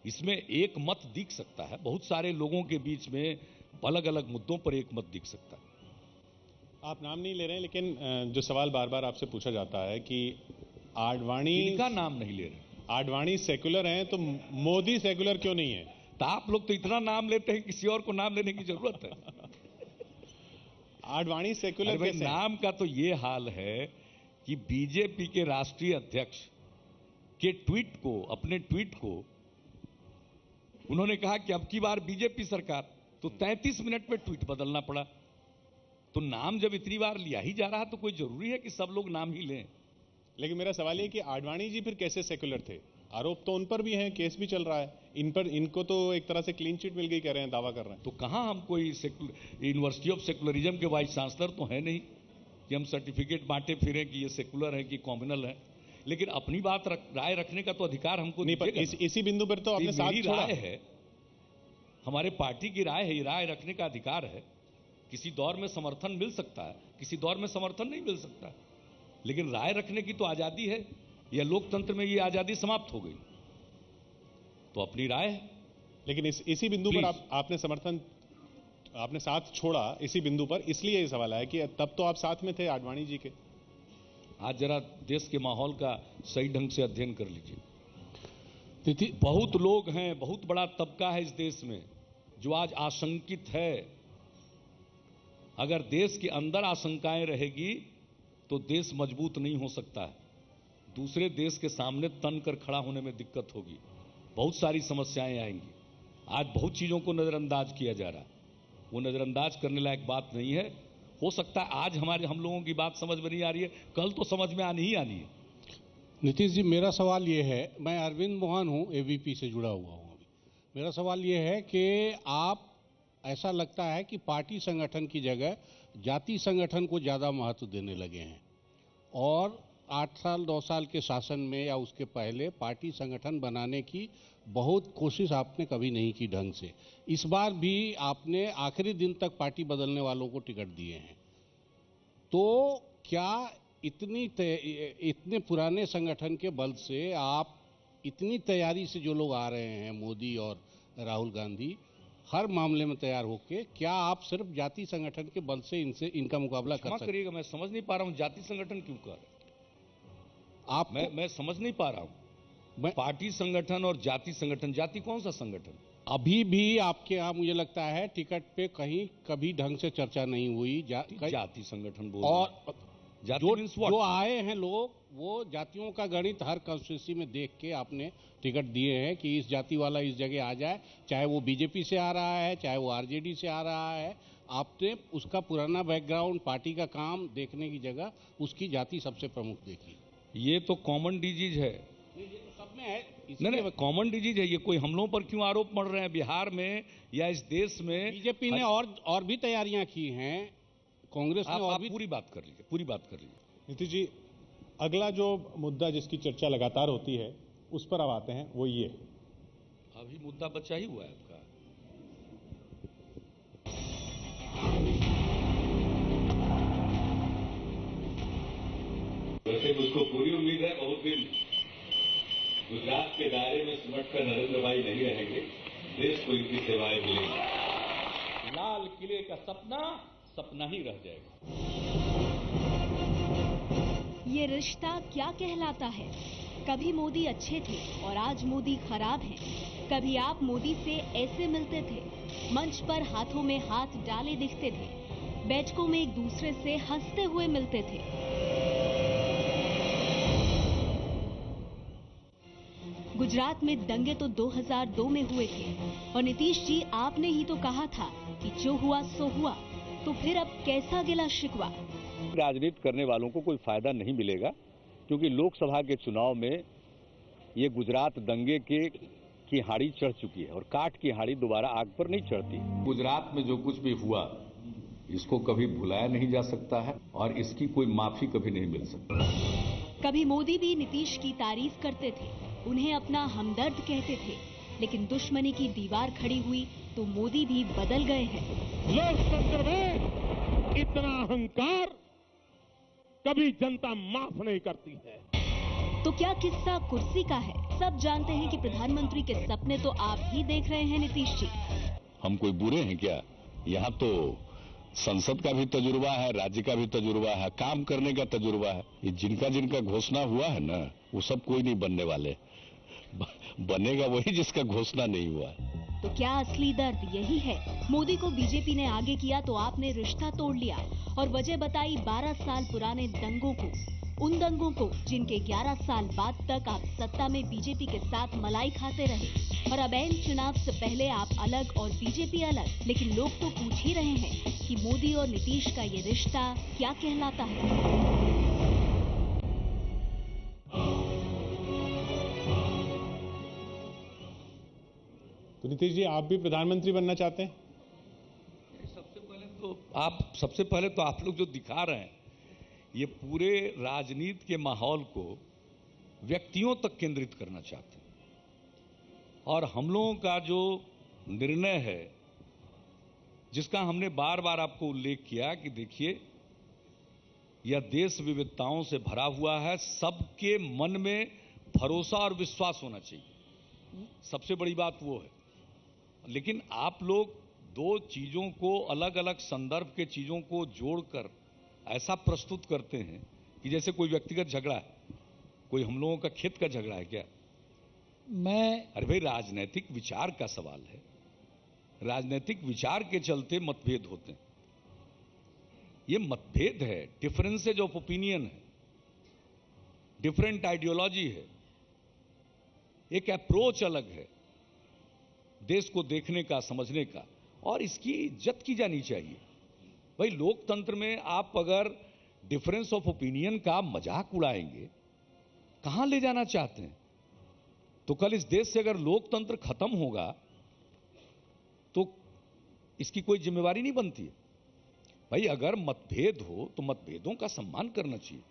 इसमें एक मत दिख सकता है, बहुत सारे लोगों के बीच में अलग अलग मुद्दों पर एक मत दिख सकता है। आप नाम नहीं ले रहे हैं, लेकिन जो सवाल बार बार आपसे पूछा जाता है कि आडवाणी, इनका नाम नहीं ले रहे, आडवाणी सेक्युलर हैं तो मोदी सेक्युलर क्यों नहीं है? तो आप लोग तो इतना नाम लेते हैं, किसी और को नाम लेने की जरूरत है? आडवाणी सेक्युलर कैसे? नाम का तो ये हाल है कि बीजेपी के राष्ट्रीय अध्यक्ष के ट्वीट को, अपने ट्वीट को उन्होंने कहा कि अब की बार बीजेपी सरकार, तो 33 मिनट में ट्वीट बदलना पड़ा। तो नाम जब इतनी बार लिया ही जा रहा तो कोई जरूरी है कि सब लोग नाम ही लें? लेकिन मेरा सवाल ये कि आडवाणी जी फिर कैसे सेक्युलर थे? आरोप तो उन पर भी हैं, केस भी चल रहा है इन पर, इनको तो एक तरह से क्लीन चिट मिल गई कह रहे हैं, दावा कर रहे हैं। तो कहां हम कोई यूनिवर्सिटी ऑफ सेकुलरिज्म के वाइस चांसलर तो है नहीं कि हम सर्टिफिकेट बांटे फिरें कि ये सेकुलर है कि कॉम्युनल है। लेकिन अपनी बात राय रखने का तो अधिकार हमको नहीं, पर इसी बिंदु पर तो आपने साथ छोड़ा है, हमारे पार्टी की राय है, ये राय रखने का अधिकार है। किसी दौर में समर्थन मिल सकता है, किसी दौर में समर्थन नहीं मिल सकता, लेकिन राय रखने की तो आजादी है। या लोकतंत्र में ये आजादी समाप्त हो गई, तो अपनी राय है। लेकिन इसी बिंदु पर आपने समर्थन, आपने साथ छोड़ा इसी बिंदु पर, इसलिए ये सवाल आया कि तब तो आप साथ में थे आडवाणी जी के। आज जरा देश के माहौल का सही ढंग से अध्ययन कर लीजिए। बहुत लोग हैं, बहुत बड़ा तबका है इस देश में जो आज आशंकित है। अगर देश के अंदर आशंकाएं रहेगी तो देश मजबूत नहीं हो सकता है, दूसरे देश के सामने तन कर खड़ा होने में दिक्कत होगी, बहुत सारी समस्याएं आएंगी। आज बहुत चीजों को नजरअंदाज किया जा रहा है, वो नजरअंदाज करने लायक बात नहीं है। हो सकता है आज हम लोगों की बात समझ में नहीं आ रही है, कल तो समझ में आनी ही आनी है। नीतीश जी, मेरा सवाल ये है, मैं अरविंद मोहन हूँ, एबीपी से जुड़ा हुआ हूँ अभी। मेरा सवाल ये है कि आप, ऐसा लगता है कि पार्टी संगठन की जगह जाति संगठन को ज़्यादा महत्व देने लगे हैं, और 8 साल 9 साल के शासन में या उसके पहले पार्टी संगठन बनाने की बहुत कोशिश आपने कभी नहीं की ढंग से। इस बार भी आपने आखिरी दिन तक पार्टी बदलने वालों को टिकट दिए हैं, तो क्या इतने पुराने संगठन के बल से आप इतनी तैयारी से, जो लोग आ रहे हैं मोदी और राहुल गांधी हर मामले में तैयार होके, क्या आप सिर्फ जाति संगठन के बल से इनका मुकाबला कर सकते? करिएगा, मैं समझ नहीं पा रहा हूं जाति संगठन क्यों कर आप? मैं समझ नहीं पा रहा हूं। पार्टी संगठन और जाति संगठन, जाति कौन सा संगठन? अभी भी आपके यहाँ मुझे लगता है टिकट पे कहीं कभी ढंग से चर्चा नहीं हुई। जाति संगठन बोल, और जो आए हैं लोग, वो जातियों का गणित हर कॉन्स्टिट्यूंसी में देख के आपने टिकट दिए हैं कि इस जाति वाला इस जगह आ जाए, चाहे वो बीजेपी से आ रहा है, चाहे वो आरजेडी से आ रहा है। आपने उसका पुराना बैकग्राउंड, पार्टी का काम देखने की जगह उसकी जाति सबसे प्रमुख देखी। ये तो कॉमन डिजीज है, सब में है। नहीं, कॉमन डिजीज है ये। कोई हम लोगों पर क्यों आरोप मढ़ रहे हैं? बिहार में या इस देश में बीजेपी ने और भी तैयारियां की हैं, कांग्रेस ने और भी। पूरी बात कर लीजिए, पूरी बात कर लीजिए। नीतीश जी, अगला जो मुद्दा जिसकी चर्चा लगातार होती है उस पर अब आते हैं, वो ये। अभी मुद्दा बचा ही हुआ है आपका। वैसे मुझको पूरी उम्मीद है बहुत दिन गुजरात के दायरे में सिमट कर नरेंद्र भाई नहीं रहेंगे, देश को इनकी सेवाएं मिलेंगी। लाल किले का सपना सपना ही रह जाएगा। ये रिश्ता क्या कहलाता है? कभी मोदी अच्छे थे और आज मोदी खराब हैं। कभी आप मोदी से ऐसे मिलते थे, मंच पर हाथों में हाथ डाले दिखते थे, बैठकों में एक दूसरे से हंसते हुए मिलते थे। गुजरात में दंगे तो 2002 में हुए थे, और नीतीश जी, आपने ही तो कहा था कि जो हुआ सो हुआ, तो फिर अब कैसा गिला शिकवा? राजनीति करने वालों को कोई फायदा नहीं मिलेगा, क्योंकि लोकसभा के चुनाव में ये गुजरात दंगे के की हाड़ी चढ़ चुकी है और काठ की हाड़ी दोबारा आग पर नहीं चढ़ती। गुजरात में जो कुछ भी हुआ इसको कभी भुलाया नहीं जा सकता है और इसकी कोई माफी कभी नहीं मिल सकती। कभी मोदी भी नीतीश की तारीफ करते थे, उन्हें अपना हमदर्द कहते थे, लेकिन दुश्मनी की दीवार खड़ी हुई तो मोदी भी बदल गए हैं। लोकतंत्र में इतना अहंकार कभी जनता माफ नहीं करती है। तो क्या किस्सा कुर्सी का है? सब जानते हैं कि प्रधानमंत्री के सपने तो आप ही देख रहे हैं नीतीश जी। हम कोई बुरे हैं क्या? यहाँ तो संसद का भी तजुर्बा है, राज्य का भी तजुर्बा है, काम करने का तजुर्बा है। ये जिनका घोषणा हुआ है ना, वो सब कोई नहीं बनने वाले। बनेगा वही जिसका घोषणा नहीं हुआ। तो क्या असली दर्द यही है? मोदी को बीजेपी ने आगे किया तो आपने रिश्ता तोड़ लिया और वजह बताई 12 साल पुराने दंगों को, उन दंगों को जिनके 11 साल बाद तक आप सत्ता में बीजेपी के साथ मलाई खाते रहे। और अब एन चुनाव से पहले आप अलग और बीजेपी अलग, लेकिन लोग तो पूछ ही रहे हैं कि मोदी और नीतीश का ये रिश्ता क्या कहलाता है। तो नीतीश जी, आप भी प्रधानमंत्री बनना चाहते हैं? सबसे पहले तो आप लोग जो दिखा रहे हैं ये पूरे राजनीति के माहौल को व्यक्तियों तक केंद्रित करना चाहते हैं। और हम लोगों का जो निर्णय है, जिसका हमने बार बार आपको उल्लेख किया कि देखिए यह देश विविधताओं से भरा हुआ है, सबके मन में भरोसा और विश्वास होना चाहिए, सबसे बड़ी बात वो है। लेकिन आप लोग दो चीजों को, अलग अलग संदर्भ के चीजों को जोड़कर ऐसा प्रस्तुत करते हैं कि जैसे कोई व्यक्तिगत झगड़ा है, कोई हम लोगों का खेत का झगड़ा है क्या? अरे भाई, राजनीतिक विचार का सवाल है, राजनीतिक विचार के चलते मतभेद होते हैं। ये मतभेद है, डिफरेंसेज ऑफ ओपिनियन है, डिफरेंट आइडियोलॉजी है, एक अप्रोच अलग है देश को देखने का, समझने का, और इसकी इज्जत की जानी चाहिए। भाई, लोकतंत्र में आप अगर डिफरेंस ऑफ ओपिनियन का मजाक उड़ाएंगे, कहां ले जाना चाहते हैं? तो कल इस देश से अगर लोकतंत्र खत्म होगा तो इसकी कोई जिम्मेवारी नहीं बनती है। भाई, अगर मतभेद हो तो मतभेदों का सम्मान करना चाहिए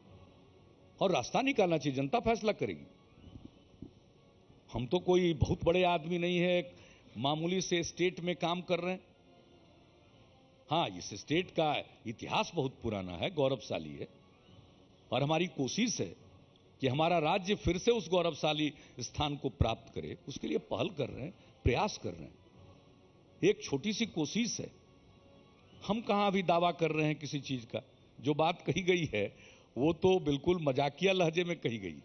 और रास्ता निकालना चाहिए, जनता फैसला करेगी। हम तो कोई बहुत बड़े आदमी नहीं है, मामूली से स्टेट में काम कर रहे हैं। हाँ, इस स्टेट का इतिहास बहुत पुराना है, गौरवशाली है, और हमारी कोशिश है कि हमारा राज्य फिर से उस गौरवशाली स्थान को प्राप्त करे। उसके लिए पहल कर रहे हैं, प्रयास कर रहे हैं। एक छोटी सी कोशिश है, हम कहां अभी दावा कर रहे हैं किसी चीज का। जो बात कही गई है वो तो बिल्कुल मजाकिया लहजे में कही गई,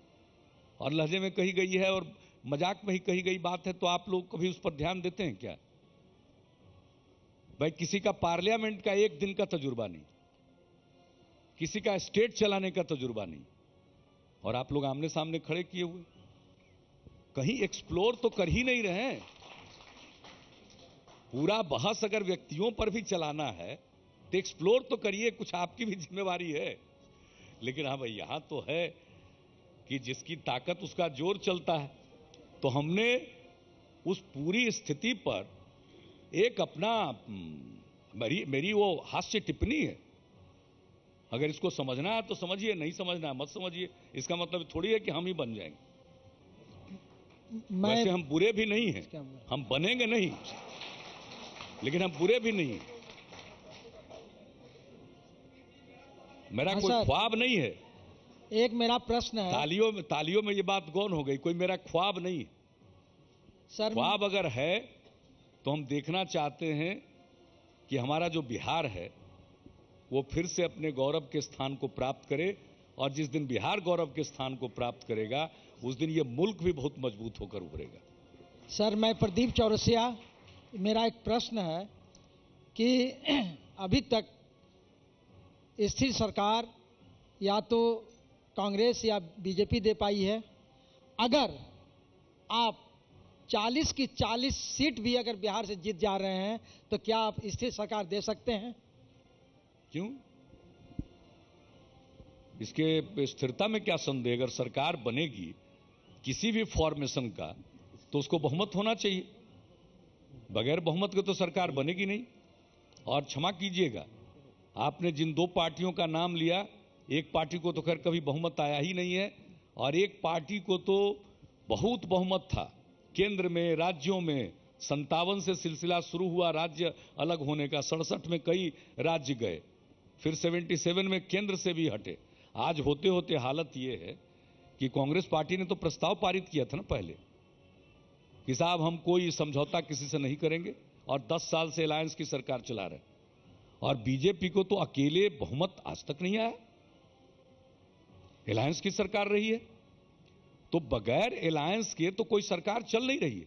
और लहजे में कही गई है और मजाक में ही कही गई बात है, तो आप लोग कभी उस पर ध्यान देते हैं क्या? भाई, किसी का पार्लियामेंट का एक दिन का तजुर्बा नहीं, किसी का स्टेट चलाने का तजुर्बा नहीं, और आप लोग आमने सामने खड़े किए हुए, कहीं एक्सप्लोर तो कर ही नहीं रहे हैं। पूरा बहस अगर व्यक्तियों पर भी चलाना है तो एक्सप्लोर तो करिए, कुछ आपकी भी जिम्मेवारी है। लेकिन हाँ भाई, यहां तो है कि जिसकी ताकत उसका जोर चलता है। तो हमने उस पूरी स्थिति पर एक अपना, मेरी वो हास्य टिप्पणी है। अगर इसको समझना है तो समझिए, नहीं समझना है मत समझिए। इसका मतलब थोड़ी है कि हम ही बन जाएंगे। वैसे हम बुरे भी नहीं हैं, हम बनेंगे नहीं, लेकिन हम बुरे भी नहीं हैं। मेरा कोई ख्वाब नहीं है। एक मेरा प्रश्न है। तालियों में ये बात गौन हो गई। कोई मेरा ख्वाब नहीं है। सर, ख्वाब अगर है तो हम देखना चाहते हैं कि हमारा जो बिहार है वो फिर से अपने गौरव के स्थान को प्राप्त करे, और जिस दिन बिहार गौरव के स्थान को प्राप्त करेगा उस दिन ये मुल्क भी बहुत मजबूत होकर उभरेगा। सर, मैं प्रदीप चौरसिया, मेरा एक प्रश्न है कि अभी तक स्थिर सरकार या तो कांग्रेस या बीजेपी दे पाई है। अगर आप 40 की 40 सीट भी अगर बिहार से जीत जा रहे हैं तो क्या आप स्थिर सरकार दे सकते हैं? क्यों? इसके स्थिरता में क्या संदेह? अगर सरकार बनेगी किसी भी फॉर्मेशन का, तो उसको बहुमत होना चाहिए। बगैर बहुमत के तो सरकार बनेगी नहीं। और क्षमा कीजिएगा, आपने जिन दो पार्टियों का नाम लिया, एक पार्टी को तो खैर कभी बहुमत आया ही नहीं है, और एक पार्टी को तो बहुत बहुमत था केंद्र में, राज्यों में। 57 से सिलसिला शुरू हुआ राज्य अलग होने का, 67 में कई राज्य गए, फिर 77 में केंद्र से भी हटे। आज होते होते हालत ये है कि कांग्रेस पार्टी ने तो प्रस्ताव पारित किया था ना पहले कि साहब हम कोई समझौता किसी से नहीं करेंगे, और 10 साल से अलायंस की सरकार चला रहे। और बीजेपी को तो अकेले बहुमत आज तक नहीं आया, अलायंस की सरकार रही है। तो बगैर अलायंस के तो कोई सरकार चल नहीं रही है।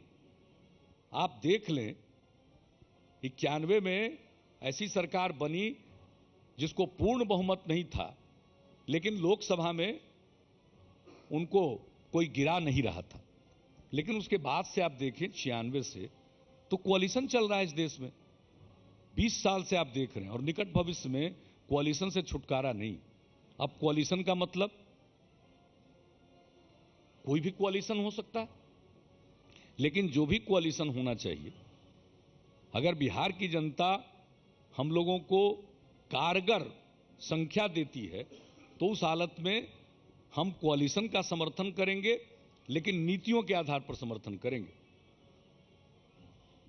आप देख लें, 91 में ऐसी सरकार बनी जिसको पूर्ण बहुमत नहीं था, लेकिन लोकसभा में उनको कोई गिरा नहीं रहा था। लेकिन उसके बाद से आप देखें 96 से तो कोalition चल रहा है इस देश में। 20 साल से आप देख रहे हैं, और निकट भविष्य में कोalition से छुटकारा नहीं। अब कोalition का मतलब कोई भी कोalition हो सकता है, लेकिन जो भी कोalition होना चाहिए, अगर बिहार की जनता हम लोगों को कारगर संख्या देती है तो उस हालत में हम कोalition का समर्थन करेंगे, लेकिन नीतियों के आधार पर समर्थन करेंगे।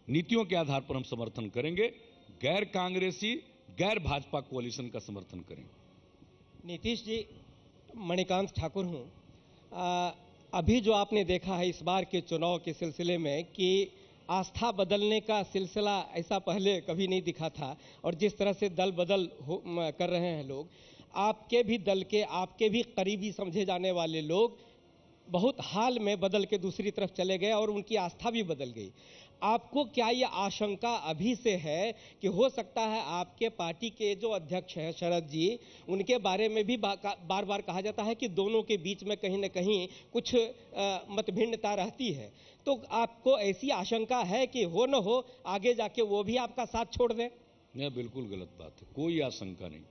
नीतियों के आधार पर हम समर्थन करेंगे, गैर कांग्रेसी, गैर भाजपा कोalition का समर्थन करेंगे। नीतीश जी, मणिकांत ठाकुर हूं। अभी जो आपने देखा है इस बार के चुनाव के सिलसिले में कि आस्था बदलने का सिलसिला ऐसा पहले कभी नहीं दिखा था, और जिस तरह से दल बदल कर रहे हैं लोग, आपके भी दल के, आपके भी करीबी समझे जाने वाले लोग बहुत हाल में बदल के दूसरी तरफ चले गए और उनकी आस्था भी बदल गई। आपको क्या ये आशंका अभी से है कि हो सकता है आपके पार्टी के जो अध्यक्ष हैं शरद जी, उनके बारे में भी बार बार कहा जाता है कि दोनों के बीच में कहीं न कहीं कुछ मतभिन्नता रहती है, तो आपको ऐसी आशंका है कि हो न हो आगे जाके वो भी आपका साथ छोड़ दें? यह बिल्कुल गलत बात है, कोई आशंका नहीं।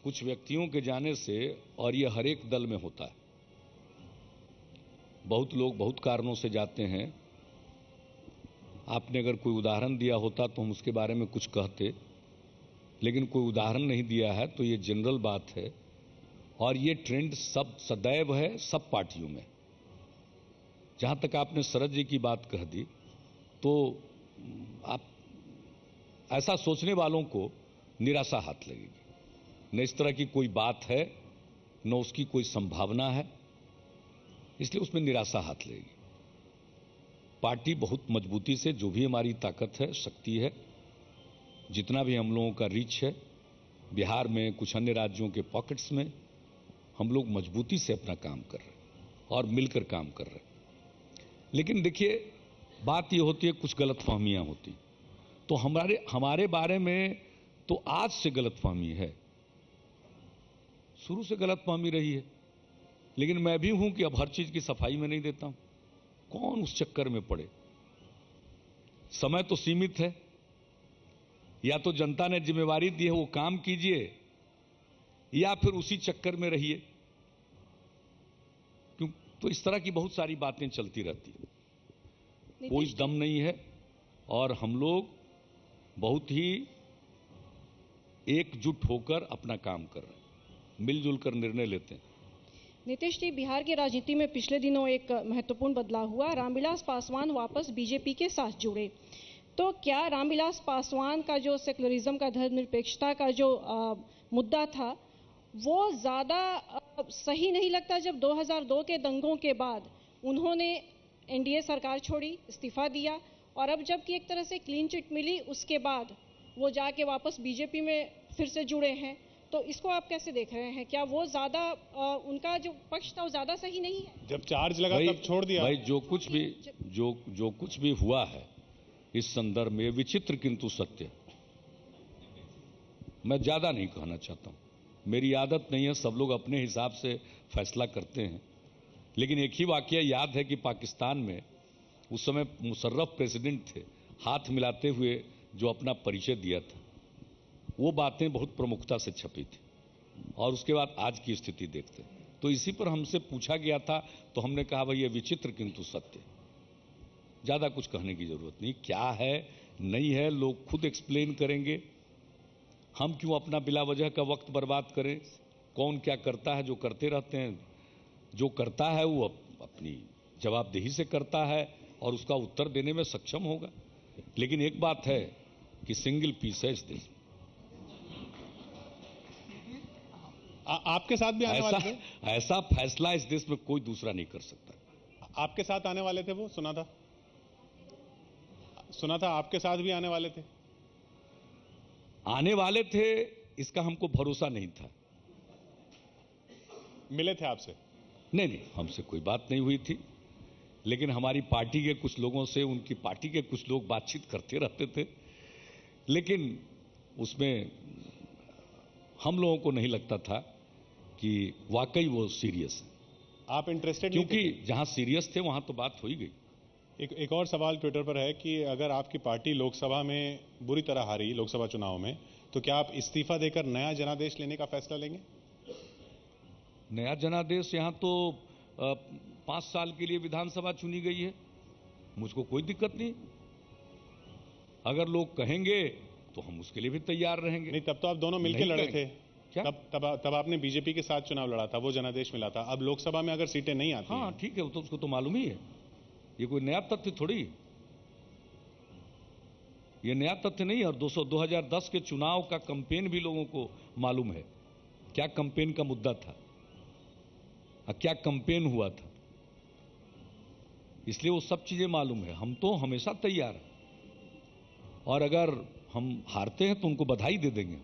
कुछ व्यक्तियों के जाने से, और यह हर एक दल में होता है, बहुत लोग बहुत कारणों से जाते हैं। आपने अगर कोई उदाहरण दिया होता तो हम उसके बारे में कुछ कहते, लेकिन कोई उदाहरण नहीं दिया है, तो ये जनरल बात है। और ये ट्रेंड सब सदैव है, सब पार्टियों में। जहां तक आपने शरद जी की बात कह दी, तो आप ऐसा सोचने वालों को निराशा हाथ लगेगी। न इस तरह की कोई बात है, न उसकी कोई संभावना है, इसलिए उसमें निराशा हाथ लगेगी। पार्टी बहुत मजबूती से, जो भी हमारी ताकत है, शक्ति है, जितना भी हम लोगों का रीच है, बिहार में, कुछ अन्य राज्यों के पॉकेट्स में, हम लोग मजबूती से अपना काम कर रहे हैं और मिलकर काम कर रहे हैं। लेकिन देखिए, बात ये होती है, कुछ गलतफहमियां होती, तो हमारे बारे में तो आज से गलतफहमी है, शुरू से गलतफहमी रही है। लेकिन मैं भी हूं कि अब हर चीज की सफाई में नहीं देता हूं। कौन उस चक्कर में पड़े? समय तो सीमित है, या तो जनता ने जिम्मेवारी दी है वो काम कीजिए, या फिर उसी चक्कर में रहिए। क्यों? तो इस तरह की बहुत सारी बातें चलती रहती है, कोई दम नहीं है, और हम लोग बहुत ही एकजुट होकर अपना काम कर रहे हैं, मिलजुल कर निर्णय लेते हैं। नीतीश जी, बिहार की राजनीति में पिछले दिनों एक महत्वपूर्ण बदलाव हुआ। रामविलास पासवान वापस बीजेपी के साथ जुड़े। तो क्या रामविलास पासवान का जो सेकुलरिज्म का, धर्मनिरपेक्षता का जो मुद्दा था, वो ज़्यादा सही नहीं लगता जब 2002 के दंगों के बाद उन्होंने एनडीए सरकार छोड़ी, इस्तीफा दिया, और अब जबकि एक तरह से क्लीन चिट मिली, उसके बाद वो जाके वापस बीजेपी में फिर से जुड़े हैं। तो इसको आप कैसे देख रहे हैं? क्या वो ज्यादा उनका जो पक्ष था वो ज्यादा सही नहीं है? जब चार्ज लगा तब छोड़ दिया। भाई, जो कुछ भी हुआ है इस संदर्भ में विचित्र किंतु सत्य। मैं ज्यादा नहीं कहना चाहता हूं, मेरी आदत नहीं है, सब लोग अपने हिसाब से फैसला करते हैं। लेकिन एक ही वाकया याद है कि पाकिस्तान में उस समय मुशर्रफ प्रेसिडेंट थे, हाथ मिलाते हुए जो अपना परिचय दिया था, वो बातें बहुत प्रमुखता से छपी थी। और उसके बाद आज की स्थिति देखते हैं। तो इसी पर हमसे पूछा गया था, तो हमने कहा भाई ये विचित्र किंतु सत्य। ज्यादा कुछ कहने की जरूरत नहीं, क्या है नहीं है लोग खुद एक्सप्लेन करेंगे। हम क्यों अपना बिला वजह का वक्त बर्बाद करें? कौन क्या करता है, जो करते रहते हैं। जो करता है वो अपनी जवाबदेही से करता है और उसका उत्तर देने में सक्षम होगा। लेकिन एक बात है कि सिंगल पीस है इस देश में। आपके साथ भी आने वाले थे? ऐसा फैसला इस देश में कोई दूसरा नहीं कर सकता। आपके साथ आने वाले थे वो? सुना था आपके साथ भी आने वाले थे। आने वाले थे इसका हमको भरोसा नहीं था। मिले थे आपसे? नहीं, हमसे कोई बात नहीं हुई थी, लेकिन हमारी पार्टी के कुछ लोगों से उनकी पार्टी के कुछ लोग बातचीत करते रहते थे, लेकिन उसमें हम लोगों को नहीं लगता था कि वाकई वो सीरियस है। आप इंटरेस्टेड? क्योंकि जहां सीरियस थे वहां तो बात हो ही गई। एक और सवाल ट्विटर पर है कि अगर आपकी पार्टी लोकसभा में बुरी तरह हारी लोकसभा चुनाव में, तो क्या आप इस्तीफा देकर नया जनादेश लेने का फैसला लेंगे? नया जनादेश? यहां तो 5 साल के लिए विधानसभा चुनी गई है, मुझको कोई दिक्कत नहीं। अगर लोग कहेंगे तो हम उसके लिए भी तैयार रहेंगे। नहीं, तब तो आप दोनों मिलकर लड़े थे। क्या? तब आपने बीजेपी के साथ चुनाव लड़ा था, वो जनादेश मिला था। अब लोकसभा में अगर सीटें नहीं आती, हाँ ठीक है, वो तो उसको तो मालूम ही है। ये कोई नया तथ्य थोड़ी, ये नया तथ्य नहीं है। और 2010 के चुनाव का कैंपेन भी लोगों को मालूम है, क्या कैंपेन का मुद्दा था, क्या कैंपेन हुआ था, इसलिए वो सब चीजें मालूम है। हम तो हमेशा तैयार हैं, और अगर हम हारते हैं तो उनको बधाई दे देंगे।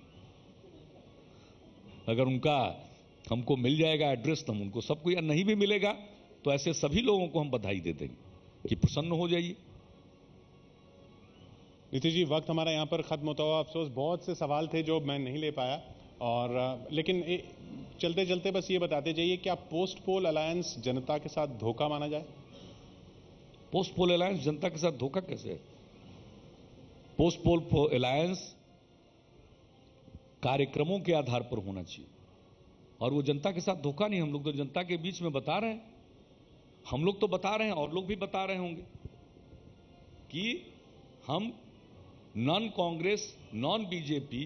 अगर उनका हमको मिल जाएगा एड्रेस तो हम उनको सबको, या नहीं भी मिलेगा तो ऐसे सभी लोगों को हम बधाई दे देंगे कि प्रसन्न हो जाइए। नीतीश जी, वक्त हमारा यहाँ पर खत्म होता हुआ अफसोस। बहुत से सवाल थे जो मैं नहीं ले पाया, और लेकिन चलते चलते बस ये बताते जाइए, क्या पोस्ट पोल अलायंस जनता के साथ धोखा माना जाए? पोस्ट पोल अलायंस जनता के साथ धोखा कैसे है? पोस्ट पोल अलायंस कार्यक्रमों के आधार पर होना चाहिए, और वो जनता के साथ धोखा नहीं। हम लोग तो जनता के बीच में बता रहे हैं, हम लोग तो बता रहे हैं और लोग भी बता रहे होंगे कि हम non Congress non BJP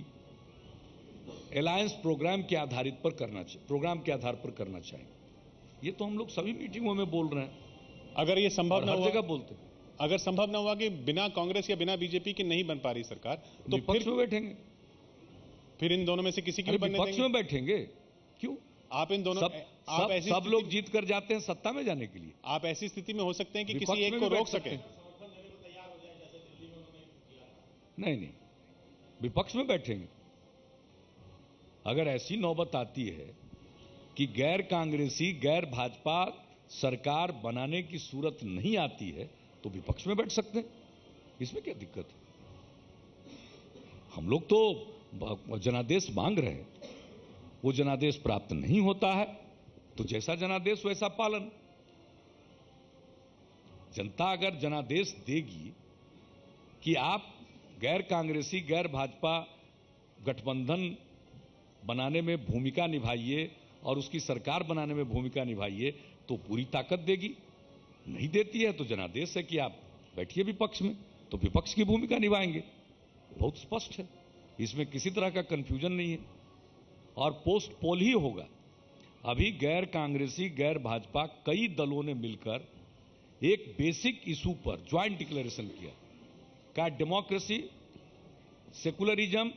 alliance programme के आधारित पर करना चाहिए, प्रोग्राम के आधार पर करना चाहिए। ये तो हम लोग सभी मीटिंगों में बोल रहे हैं। अगर ये संभव न हर हुआ, जगह बोलते हैं, अगर संभव न हुआ कि बिना कांग्रेस या बिना बीजेपी के नहीं बन पा रही सरकार, तो विपक्ष में बैठेंगे। फिर इन दोनों में से किसी की भी बनने विपक्ष में बैठेंगे। क्यों? आप इन दोनों सब लोग जीत कर जाते हैं सत्ता में जाने के लिए। आप ऐसी स्थिति में हो सकते हैं कि किसी एक को रोक सके? नहीं, विपक्ष में बैठेंगे। अगर ऐसी नौबत आती है कि गैर कांग्रेसी गैर भाजपा सरकार बनाने की सूरत नहीं आती है तो विपक्ष में बैठ सकते हैं, इसमें क्या दिक्कत है? हम लोग तो जनादेश मांग रहे हैं, वो जनादेश प्राप्त नहीं होता है तो जैसा जनादेश वैसा पालन। जनता अगर जनादेश देगी कि आप गैर कांग्रेसी गैर भाजपा गठबंधन बनाने में भूमिका निभाइए और उसकी सरकार बनाने में भूमिका निभाइए, तो पूरी ताकत देगी। नहीं देती है तो जनादेश है कि आप बैठिए विपक्ष में, तो विपक्ष की भूमिका निभाएंगे। बहुत स्पष्ट है, इसमें किसी तरह का कंफ्यूजन नहीं है। और पोस्ट पोल ही होगा। अभी गैर कांग्रेसी गैर भाजपा कई दलों ने मिलकर एक बेसिक इशू पर ज्वाइंट डिक्लेरेशन किया, का डेमोक्रेसी, सेकुलरिज्म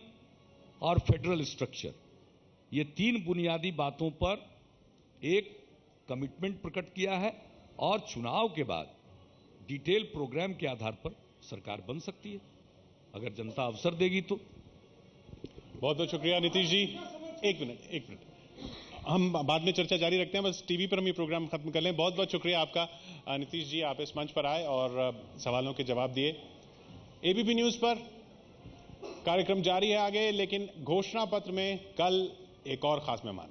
और फेडरल स्ट्रक्चर, ये 3 बुनियादी बातों पर एक कमिटमेंट प्रकट किया है, और चुनाव के बाद डिटेल प्रोग्राम के आधार पर सरकार बन सकती है, अगर जनता अवसर देगी तो। बहुत बहुत शुक्रिया नीतीश जी। एक मिनट, हम बाद में चर्चा जारी रखते हैं, बस टीवी पर हम ये प्रोग्राम खत्म कर लें। बहुत बहुत शुक्रिया आपका नीतीश जी, आप इस मंच पर आए और सवालों के जवाब दिए। एबीपी न्यूज पर कार्यक्रम जारी है आगे, लेकिन घोषणा पत्र में कल एक और खास मेहमान।